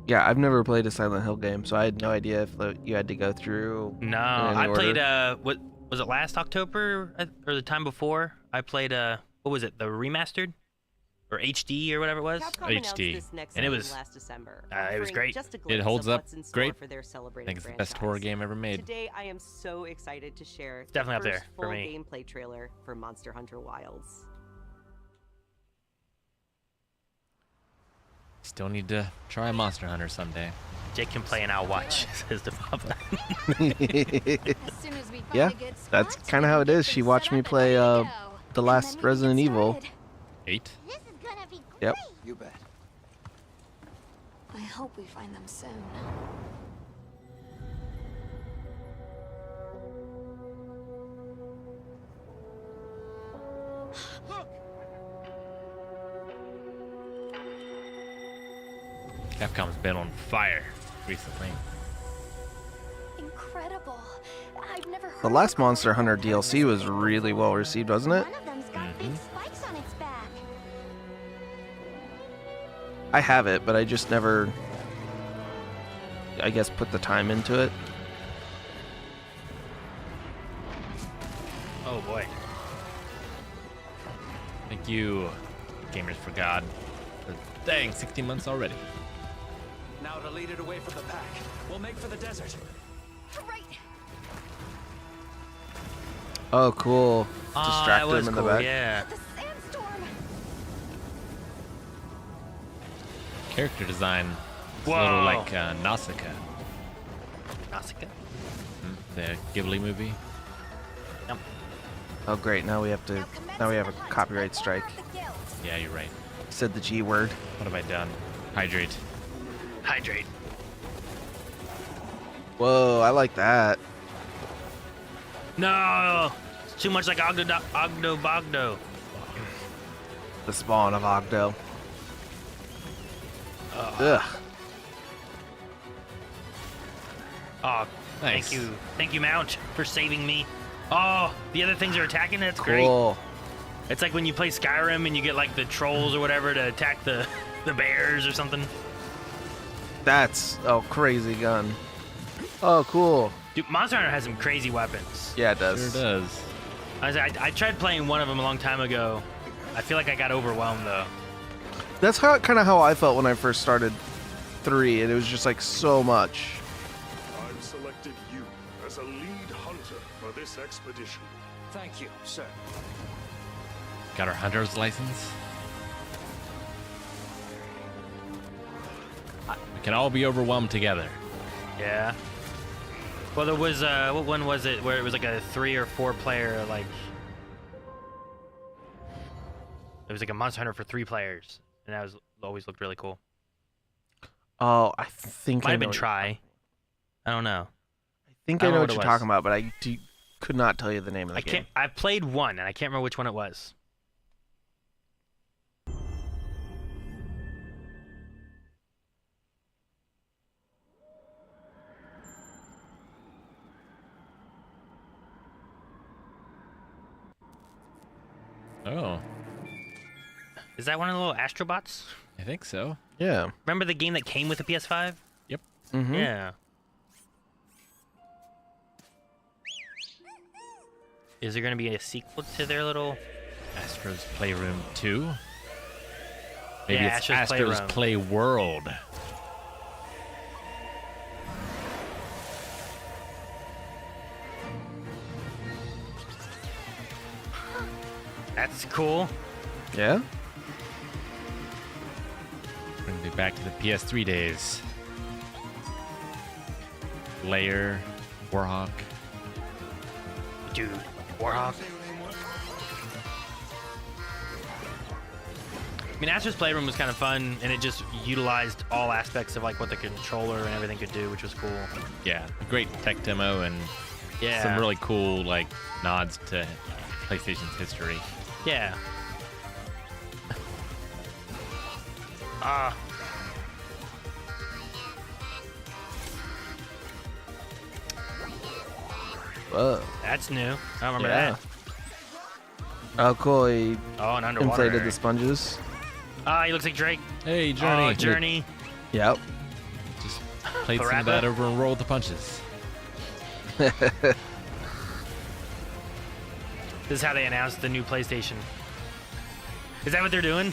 Yeah, I've never played a Silent Hill game, so I had no idea if you had to go through. No, in any I played order. what was it last October or the time before? I played what was it, the remastered or HD or whatever it was? HD, and it was it was great. It holds up great. I think it's the best horror game ever made. Today, I am so excited to share definitely up the there first for full me. gameplay trailer for Monster Hunter Wilds. Still need to try Monster Hunter someday. Jake can play and I'll watch, says the papa. Yeah, that's kind of how it is. She watched me play the last Resident Evil. 8? Yep. You bet. I hope we find them soon. Capcom's been on fire recently. Incredible. I've never heard The last Monster Hunter DLC was really well received, wasn't it? one of them's got big spikes on its back. I have it, but I just never, I guess, put the time into it. Oh boy. Thank you, Gamers for God. Dang, 16 months already. Now to lead it away from the pack, we'll make for the desert. Right. Oh, cool. That Distracted was him in cool, the back. yeah. The sandstorm. Character design. It's a Whoa. little like Nausicaa. Nausicaa? The Ghibli movie. Yep. Oh, great. Now we have to. Now we have a copyright strike. Yeah, you're right. Said the G word. What have I done? Hydrate. Hydrate. Whoa, I like that. No! It's too much like Ogdo Bogdo. The spawn of Ogdo. Ugh. Oh, Nice. thank you, Mount, for saving me. Oh, the other things are attacking. That's Cool. great. It's like when you play Skyrim and you get like the trolls or whatever to attack the bears or something. That's crazy gun. Oh, cool. Dude, Monster Hunter has some crazy weapons. Yeah, it does. Sure does. I tried playing one of them a long time ago. I feel like I got overwhelmed though. That's kind of how I felt when I first started 3, and it was just like so much. I've selected you as a lead hunter for this expedition. Thank you, sir. Got our hunter's license. We can all be overwhelmed together. Yeah. Well, there was what one was it where it was like a 3 or 4 player like. It was like a Monster Hunter for 3 players, and that was always looked really cool. Oh, I think Might I have know been what- Try. I don't know. I think I I don't know know what what you're it was. talking about, but I could not tell you the name of the game. I played one, and I can't remember which one it was. Oh, Is that one of the little Astro Bots? I think so. Yeah. Remember the game that came with the PS5? Yep. Mm-hmm. Yeah. Is there going to be a sequel to their little... Astro's Playroom 2? Maybe Yeah, it's Astro's Astro's Playroom. Play World. That's cool. Yeah? Bring me back to the PS3 days. Lair, Warhawk. Dude, Warhawk. I mean, Astro's Playroom was kind of fun, and it just utilized all aspects of like what the controller and everything could do, which was cool. Yeah, a great tech demo and Yeah. some really cool like nods to PlayStation's history. Yeah. Whoa. That's new. I don't remember Yeah. that. Oh, cool. He Oh, an underwater inflated area. the sponges. Ah, he looks like Drake. Hey, Journey. Oh, Journey. Yep. Played some of that over and roll with the punches. This is how they announced the new PlayStation. Is that what they're doing?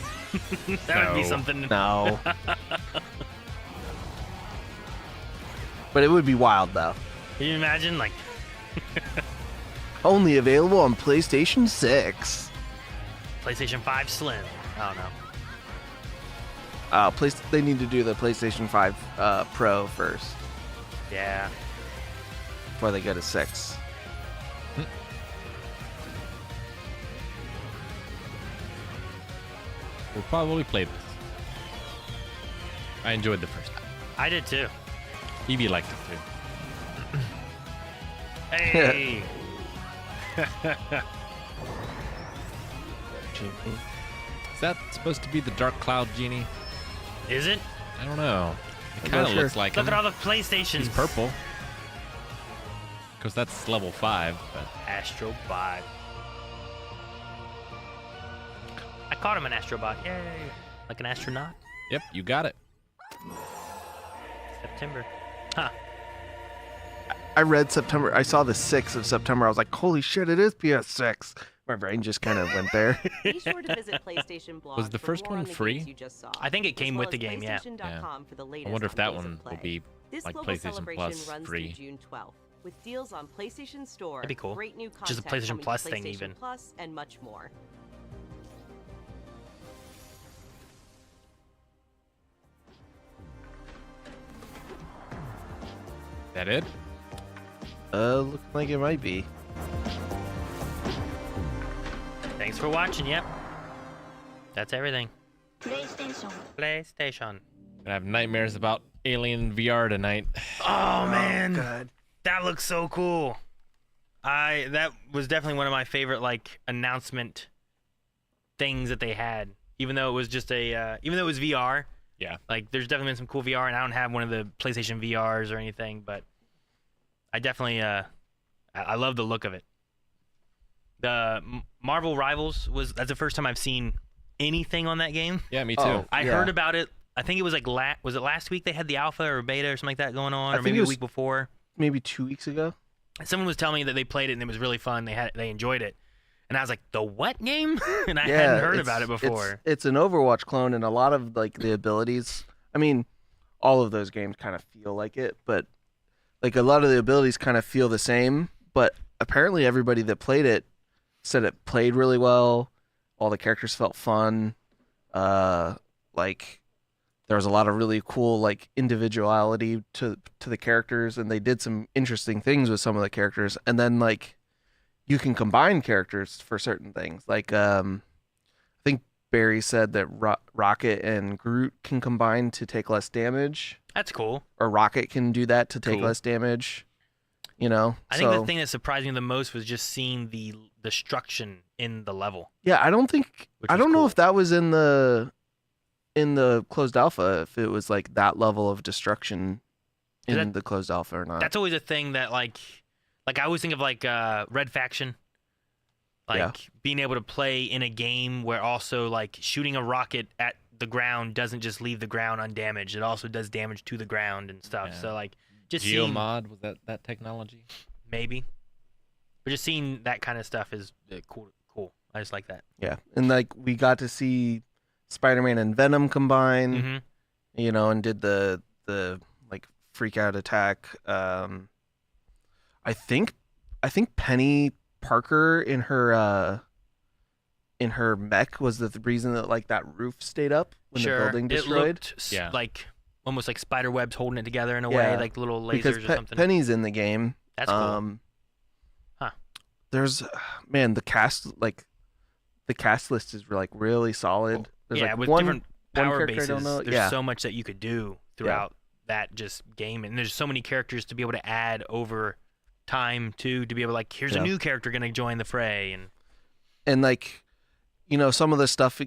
That would be something. No. But it would be wild, though. Can you imagine? Like, only available on PlayStation 6. PlayStation 5 Slim. I don't know. They need to do the PlayStation 5 Pro first. Yeah. Before they go to 6. We'll probably play this. I enjoyed the first time. I did too. Evie liked it too. Hey! Is that supposed to be the Dark Cloud genie? Is it? I don't know. It kind of looks like Look him. at all the PlayStations. He's purple. Because that's level 5. But Astro Bot. I caught him an Astro Bot. Yay! Like an astronaut. Yep, you got it. September. Huh. I read September. I saw the 6th of September. I was like, holy shit, it is PS6. My brain just kind of went there. Be sure to visit PlayStation blog. Was the first one free? You just saw, I think it came with the game, yeah. For the latest I wonder if that one play. will be This like global PlayStation celebration Plus runs free. through June 12th, with deals on PlayStation Store, That'd be cool. great new Just a content PlayStation coming to Plus thing, PlayStation even. Plus, and much more. That it? Looks like it might be. Thanks for watching. Yep. That's everything. PlayStation. PlayStation. I have nightmares about Alien VR tonight. Oh man, God. That looks so cool. That was definitely one of my favorite like announcement things that they had. Even though it was just even though it was VR. Yeah. Like there's definitely been some cool VR, and I don't have one of the PlayStation VRs or anything, but I definitely I love the look of it. The Marvel Rivals that's the first time I've seen anything on that game. Yeah, me too. I heard about it. I think it was like was it last week they had the alpha or beta or something like that going on, or maybe a week before. Maybe 2 weeks ago. Someone was telling me that they played it and it was really fun. They enjoyed it, and I was like, the what game? And I hadn't heard about it before. It's an Overwatch clone, and a lot of like the abilities. I mean, all of those games kind of feel like it, but like a lot of the abilities kind of feel the same. But apparently, everybody that played it said it played really well. All the characters felt fun. Like there was a lot of really cool like individuality to the characters, and they did some interesting things with some of the characters. And then like you can combine characters for certain things. Like I think Barry said that Rocket and Groot can combine to take less damage. That's cool. Or Rocket can do that to take Cool. less damage. You know, I think the thing that surprised me the most was just seeing the destruction in the level. Yeah, I don't know cool. if that was in the closed alpha, if it was like that level of destruction in the closed alpha or not. That's always a thing that like I always think of like Red Faction, like being able to play in a game where also like shooting a rocket at the ground doesn't just leave the ground undamaged; it also does damage to the ground and stuff. Yeah. So like just seeing, Geomod, was that technology? maybe, but just seeing that kind of stuff is cool. Cool. I just like that. Yeah, and like we got to see Spider-Man and Venom combine, Mhm. you know, and did the like freak out attack. I think Penny Parker in her mech was the reason that like that roof stayed up when the building destroyed. It looked like almost like spider webs holding it together in a way, like little lasers because or something. Penny's in the game. That's cool. Huh. There's the cast list is like really solid. There's Yeah, like with one different power character I bases, don't know. there's so much that you could do throughout that just game, and there's so many characters to be able to add over time too, to be able to like, here's a new character going to join the fray, and like, you know, some of the stuff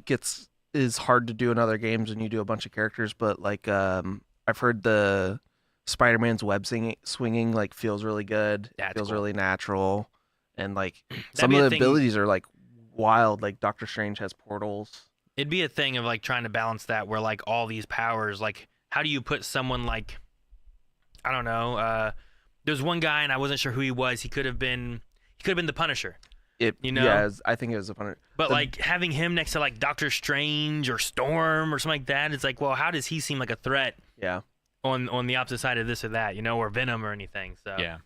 is hard to do in other games when you do a bunch of characters, but like I've heard the Spider-Man's web swinging like feels really good. It feels really natural, and like some of the abilities are like wild. Like Doctor Strange has portals. it'd be a thing of like trying to balance that where like all these powers, like how do you put someone like I don't know. There's one guy, and I wasn't sure who he was. He could have been the Punisher. Yeah, I think it was a Punisher. But like having him next to like Doctor Strange or Storm or something like that, it's like, well, how does he seem like a threat? Yeah. On the opposite side of this or that, or Venom or anything. So yeah.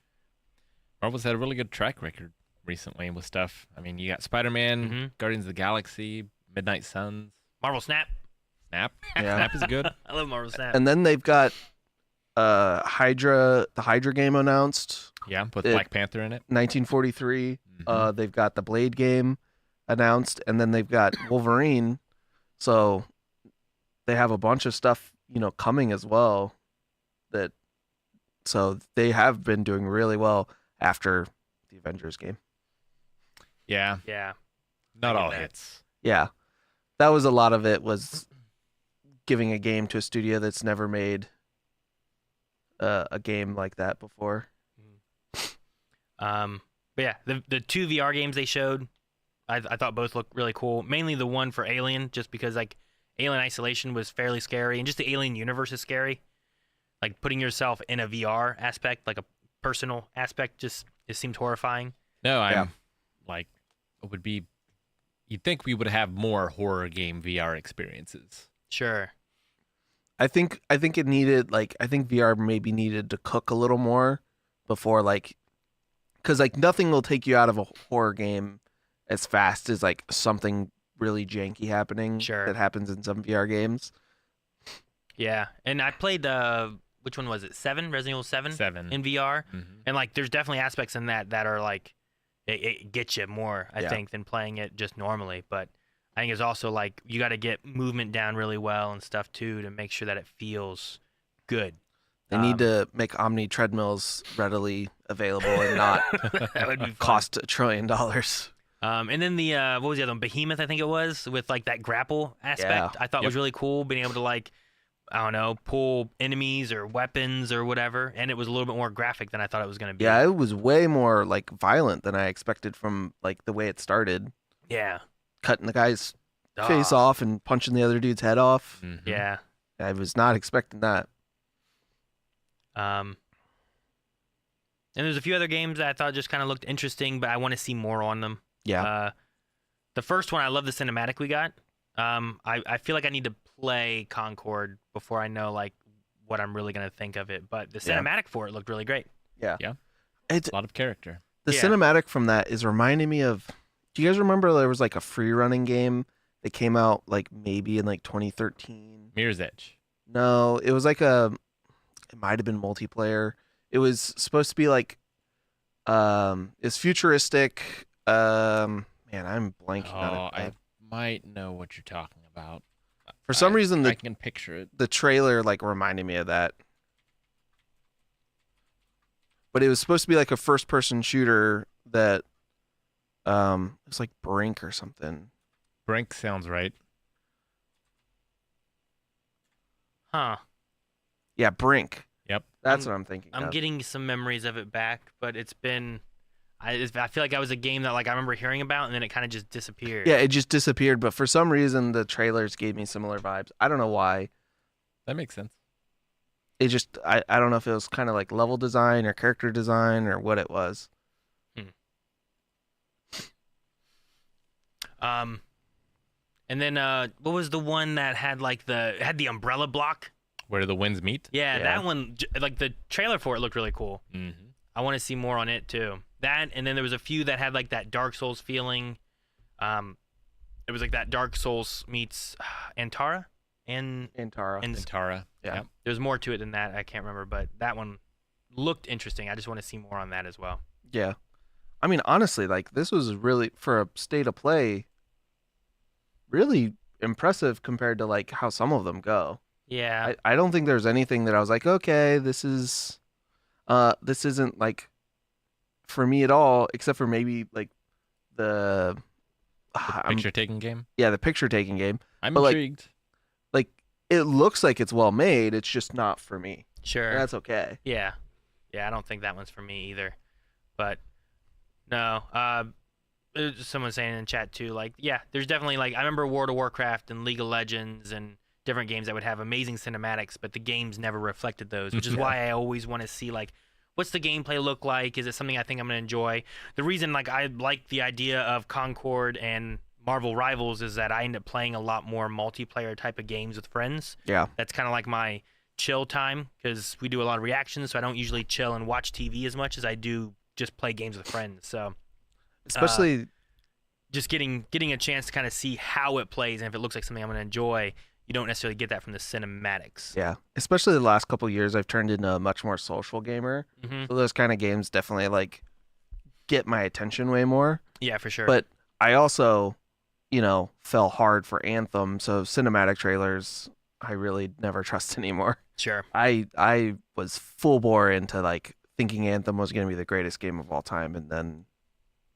Marvel's had a really good track record recently with stuff. I mean, you got Spider-Man, Guardians of the Galaxy, Midnight Suns, Marvel Snap. Yeah. Snap is good. I love Marvel Snap. And then they've got the Hydra game announced. Yeah, with Black Panther in it. 1943. They've got the Blade game announced, and then they've got Wolverine. So they have a bunch of stuff, coming as well. So they have been doing really well after the Avengers game. Yeah. Yeah. Not all hits. Yeah. That was a lot of it, was giving a game to a studio that's never made a game like that before. But yeah, the 2 VR games they showed, I thought both looked really cool. Mainly the one for Alien, just because like Alien Isolation was fairly scary, and just the Alien universe is scary. Like putting yourself in a VR aspect, like a personal aspect, it seemed horrifying. No, I'm like, it would be. You'd think we would have more horror game VR experiences. Sure. I think it needed, I think VR maybe needed to cook a little more before, because nothing will take you out of a horror game as fast as something really janky happening that happens in some VR games. Yeah, and I played which one was it? 7, Resident Evil 7? 7 in VR, and there's definitely aspects in that are it gets you more, I think, than playing it just normally. But I think it's also you got to get movement down really well and stuff too to make sure that it feels good. They need to make Omni treadmills readily available and not that would be cost $1 trillion. And then the what was the other one? Behemoth, I think it was, with that grapple aspect. I thought was really cool, being able to I don't know, pull enemies or weapons or whatever, and it was a little bit more graphic than I thought it was going to be. Yeah, it was way more violent than I expected from the way it started. Yeah. Cutting the guy's face off and punching the other dude's head off. Yeah. I was not expecting that. And there's a few other games that I thought just kind of looked interesting, but I want to see more on them. Yeah. The first one, I love the cinematic we got. I feel like I need to play Concord before I know what I'm really gonna think of it. But the cinematic for it looked really great. Yeah. Yeah. It's a lot of character. The cinematic from that is reminding me of. Do you guys remember there was a free running game that came out maybe in 2013? Mirror's Edge. No, it was it might have been multiplayer. It was supposed to be it's futuristic. Man, I'm blanking on it. I might know what you're talking about. For some reason, I can picture it. The trailer reminded me of that. But it was supposed to be a first-person shooter that it was Brink or something. Brink sounds right. Huh. Yeah, Brink. Yep. That's what I'm thinking. I'm getting some memories of it back, but it's been. I feel like that was a game that I remember hearing about, and then it kind of just disappeared. Yeah, it just disappeared. But for some reason, the trailers gave me similar vibes. I don't know why. That makes sense. It just I don't know if it was kind of level design or character design or what it was. And then what was the one that had had the umbrella block? Where the winds meet? Yeah, that one. The trailer for it looked really cool. Mm-hmm. I want to see more on it too. That, and then there was a few that had that Dark Souls feeling. It was that Dark Souls meets Antara. Antara. Yeah. Yep. There's more to it than that. I can't remember, but that one looked interesting. I just want to see more on that as well. Yeah. I mean, honestly, this was really, for a state of play, really impressive compared to how some of them go. Yeah. I don't think there's anything that I was okay, this isn't for me at all, except for maybe the picture taking game. Yeah, the picture taking game. I'm intrigued. It looks like it's well made. It's just not for me. Sure. And that's okay. Yeah. I don't think that one's for me either. But no. Someone saying in chat too, there's definitely I remember World of Warcraft and League of Legends and different games that would have amazing cinematics, but the games never reflected those, which is why I always want to see, like, what's the gameplay look like? Is it something I think I'm going to enjoy? The reason, like, I like the idea of Concord and Marvel Rivals is that I end up playing a lot more multiplayer type of games with friends. Yeah. That's kind of like my chill time, because we do a lot of reactions, so I don't usually chill and watch TV as much as I do just play games with friends. So especially just getting a chance to kind of see how it plays, and if it looks like something I'm going to enjoy, you don't necessarily get that from the cinematics. Yeah, especially the last couple of years, I've turned into a much more social gamer. So those kind of games definitely like get my attention way more. Yeah, for sure. But I also, fell hard for Anthem, so cinematic trailers I really never trust anymore. Sure. I was full bore into like thinking Anthem was going to be the greatest game of all time, and then,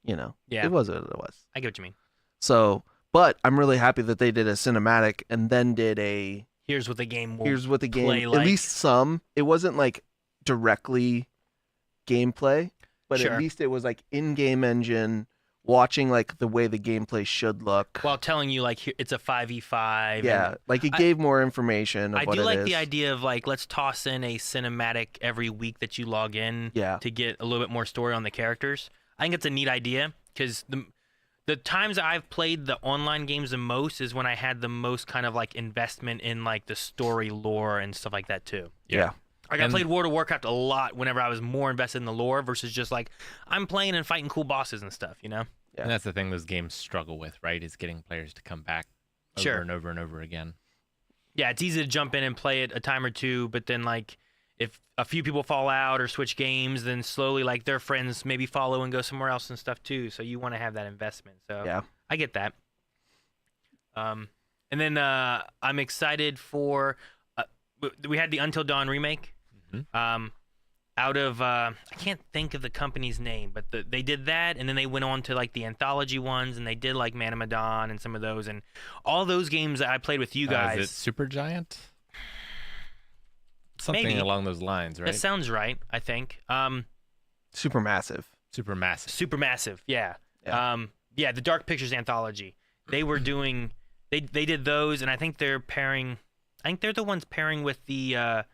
Yeah. it was what it was. I get what you mean. So, but I'm really happy that they did a cinematic and then did a here's what the game will here's what the game play like. At least some. It wasn't like directly gameplay, but Sure. at least it was like in-game engine, watching like the way the gameplay should look. While telling you like it's a 5v5. Yeah, and like it gave more information of I what do it like is. the idea of like, let's toss in a cinematic every week that you log in to get a little bit more story on the characters. I think it's a neat idea, because the times I've played the online games the most is when I had the most kind of like investment in like the story lore and stuff like that too. Yeah. Like I played World of Warcraft a lot whenever I was more invested in the lore versus just like I'm playing and fighting cool bosses and stuff, Yeah. And that's the thing those games struggle with, right? Is getting players to come back over Sure. and over and over again. Yeah, it's easy to jump in and play it a time or two, but then like if a few people fall out or switch games, then slowly like their friends maybe follow and go somewhere else and stuff too. So you want to have that investment. So Yeah. I get that. And then I'm excited for we had the Until Dawn remake. Out of I can't think of the company's name, but they did that, and then they went on to like the anthology ones, and they did like Man of Medan and some of those, and all those games that I played with you guys. Is it Supergiant? Something Maybe. along those lines, right? That sounds right, I think. Supermassive. Supermassive. Yeah. Yeah, the Dark Pictures anthology. They were doing they did those, and I think they're pairing. I think they're the ones pairing with the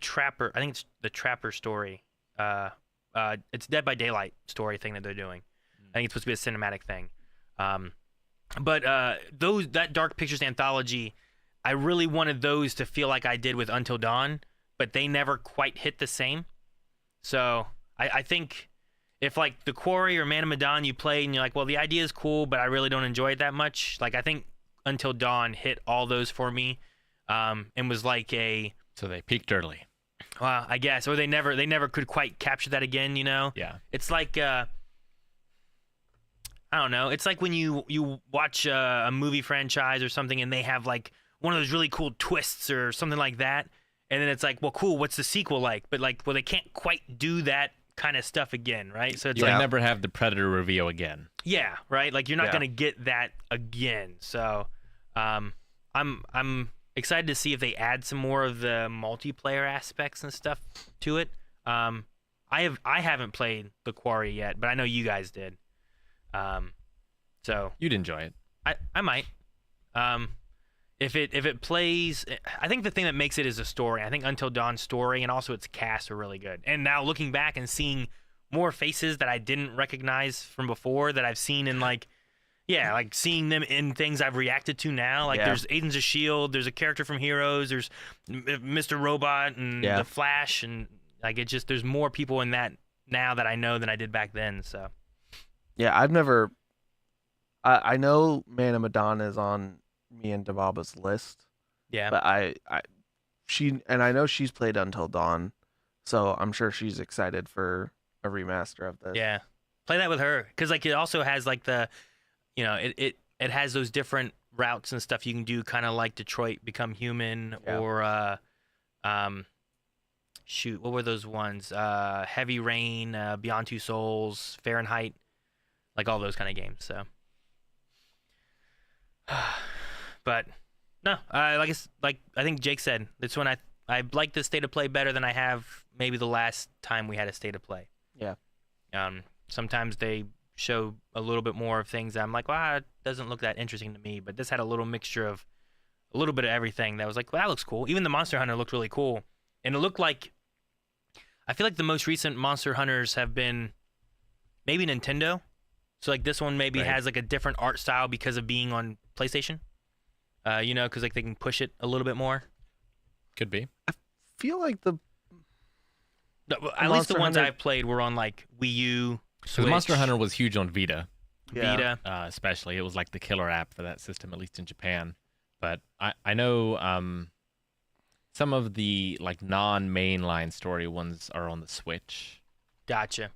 Trapper. I think it's the Trapper story. It's Dead by Daylight story thing that they're doing. I think it's supposed to be a cinematic thing. But that Dark Pictures anthology, I really wanted those to feel like I did with Until Dawn, but they never quite hit the same. So I think if like the Quarry or Man of Medan you play and you're like, well, the idea is cool, but I really don't enjoy it that much. Like I think Until Dawn hit all those for me, and was like a. So they peaked early. Well, I guess, or they never could quite capture that again. Yeah. It's like I don't know. It's like when you watch a movie franchise or something, and they have like one of those really cool twists or something like that, and then it's like, well, cool. What's the sequel like? But like, well, they can't quite do that kind of stuff again, right? So it's You'll like never have the Predator reveal again. yeah, right. Like you're not gonna get that again. So, I'm excited to see if they add some more of the multiplayer aspects and stuff to it. I haven't played The Quarry yet, but I know you guys did. So you'd enjoy it. I might. If it plays, I think the thing that makes it is the story. I think Until Dawn's story and also its cast are really good. And now looking back and seeing more faces that I didn't recognize from before that I've seen in like seeing them in things I've reacted to now. Like there's Agents of S.H.I.E.L.D., there's a character from Heroes, there's Mr. Robot and The Flash, and like there's more people in that now that I know than I did back then. So yeah, I know Man of Medan is on me and Dababa's list. Yeah. But I know she's played Until Dawn, so I'm sure she's excited for a remaster of this. Yeah. Play that with her, cuz like it also has like the it has those different routes and stuff you can do, kind of like Detroit Become Human or shoot, what were those ones? Heavy Rain, Beyond Two Souls, Fahrenheit, like all those kind of games. So but no, I think Jake said, that's when I like the State of Play better than I have maybe the last time we had a State of Play. Yeah. Sometimes they show a little bit more of things that I'm like, wow, it doesn't look that interesting to me. But this had a little mixture of a little bit of everything that was like, well, that looks cool. Even the Monster Hunter looked really cool. And it looked like, I feel like the most recent Monster Hunters have been maybe Nintendo. So like this one maybe has like a different art style because of being on PlayStation. You know, because like they can push it a little bit more. Could be. I feel like at least the ones I've played were on like Wii U, Switch. The Monster Hunter was huge on Vita. Yeah. Vita. Especially. It was like the killer app for that system, at least in Japan. But I know some of the like non-mainline story ones are on the Switch. Gotcha.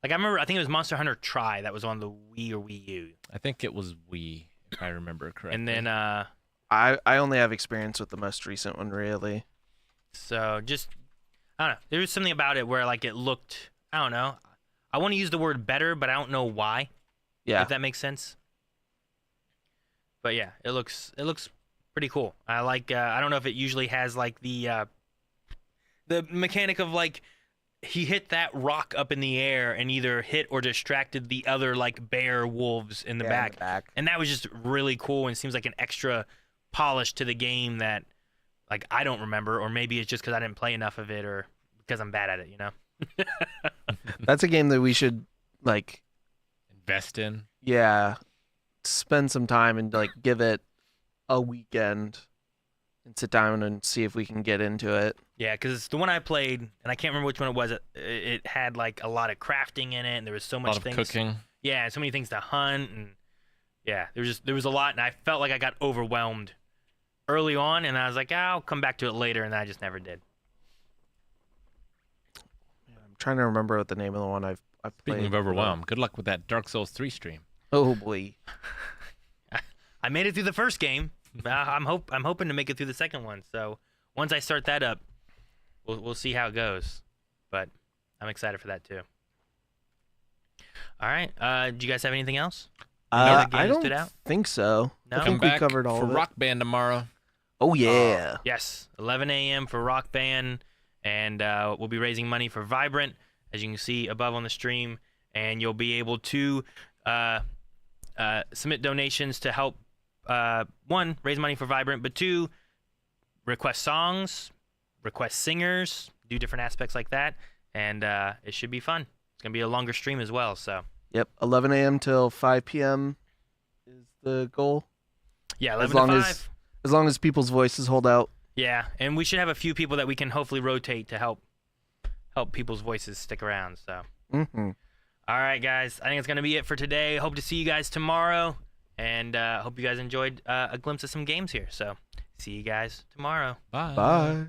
Like I think it was Monster Hunter Tri that was on the Wii or Wii U. I think it was Wii, if I remember correctly. And then I only have experience with the most recent one, really. So just, I don't know. There was something about it where like it looked, I don't know. I want to use the word better, but I don't know why. Yeah. If that makes sense. But yeah, it looks pretty cool. I like. I don't know if it usually has like the mechanic of like he hit that rock up in the air and either hit or distracted the other like bear wolves in the back. And that was just really cool and seems like an extra polish to the game that like I don't remember, or maybe it's just because I didn't play enough of it or because I'm bad at it, you know. That's a game that we should like invest in. Yeah, spend some time and like give it a weekend and sit down and see if we can get into it. Yeah, because the one I played, and I can't remember which one it was. It had like a lot of crafting in it, and there was so much things. Cooking. Yeah, so many things to hunt, and yeah, there was a lot, and I felt like I got overwhelmed early on, and I was like, I'll come back to it later, and I just never did. Yeah, I'm trying to remember what the name of the one I've played. Speaking of overwhelmed, good luck with that Dark Souls 3 stream. Oh boy. I made it through the first game. I'm hoping to make it through the second one. So once I start that up, we'll see how it goes. But I'm excited for that too. All right. Do you guys have anything else? I don't think so. No? I think we covered all for of it. Rock Band tomorrow. Oh yeah. Yes, 11 a.m. for Rock Band, and we'll be raising money for Vibrant, as you can see above on the stream, and you'll be able to submit donations to help. One, raise money for Vibrant, but two, request songs, request singers, do different aspects like that, and it should be fun. It's gonna be a longer stream as well. So. Yep, 11 a.m. till 5 p.m. is the goal. Yeah, 11 to 5. As long as people's voices hold out. Yeah, and we should have a few people that we can hopefully rotate to help people's voices stick around. So. Mm-hmm. All right, guys. I think it's gonna be it for today. Hope to see you guys tomorrow. And hope you guys enjoyed a glimpse of some games here. So, see you guys tomorrow. Bye. Bye.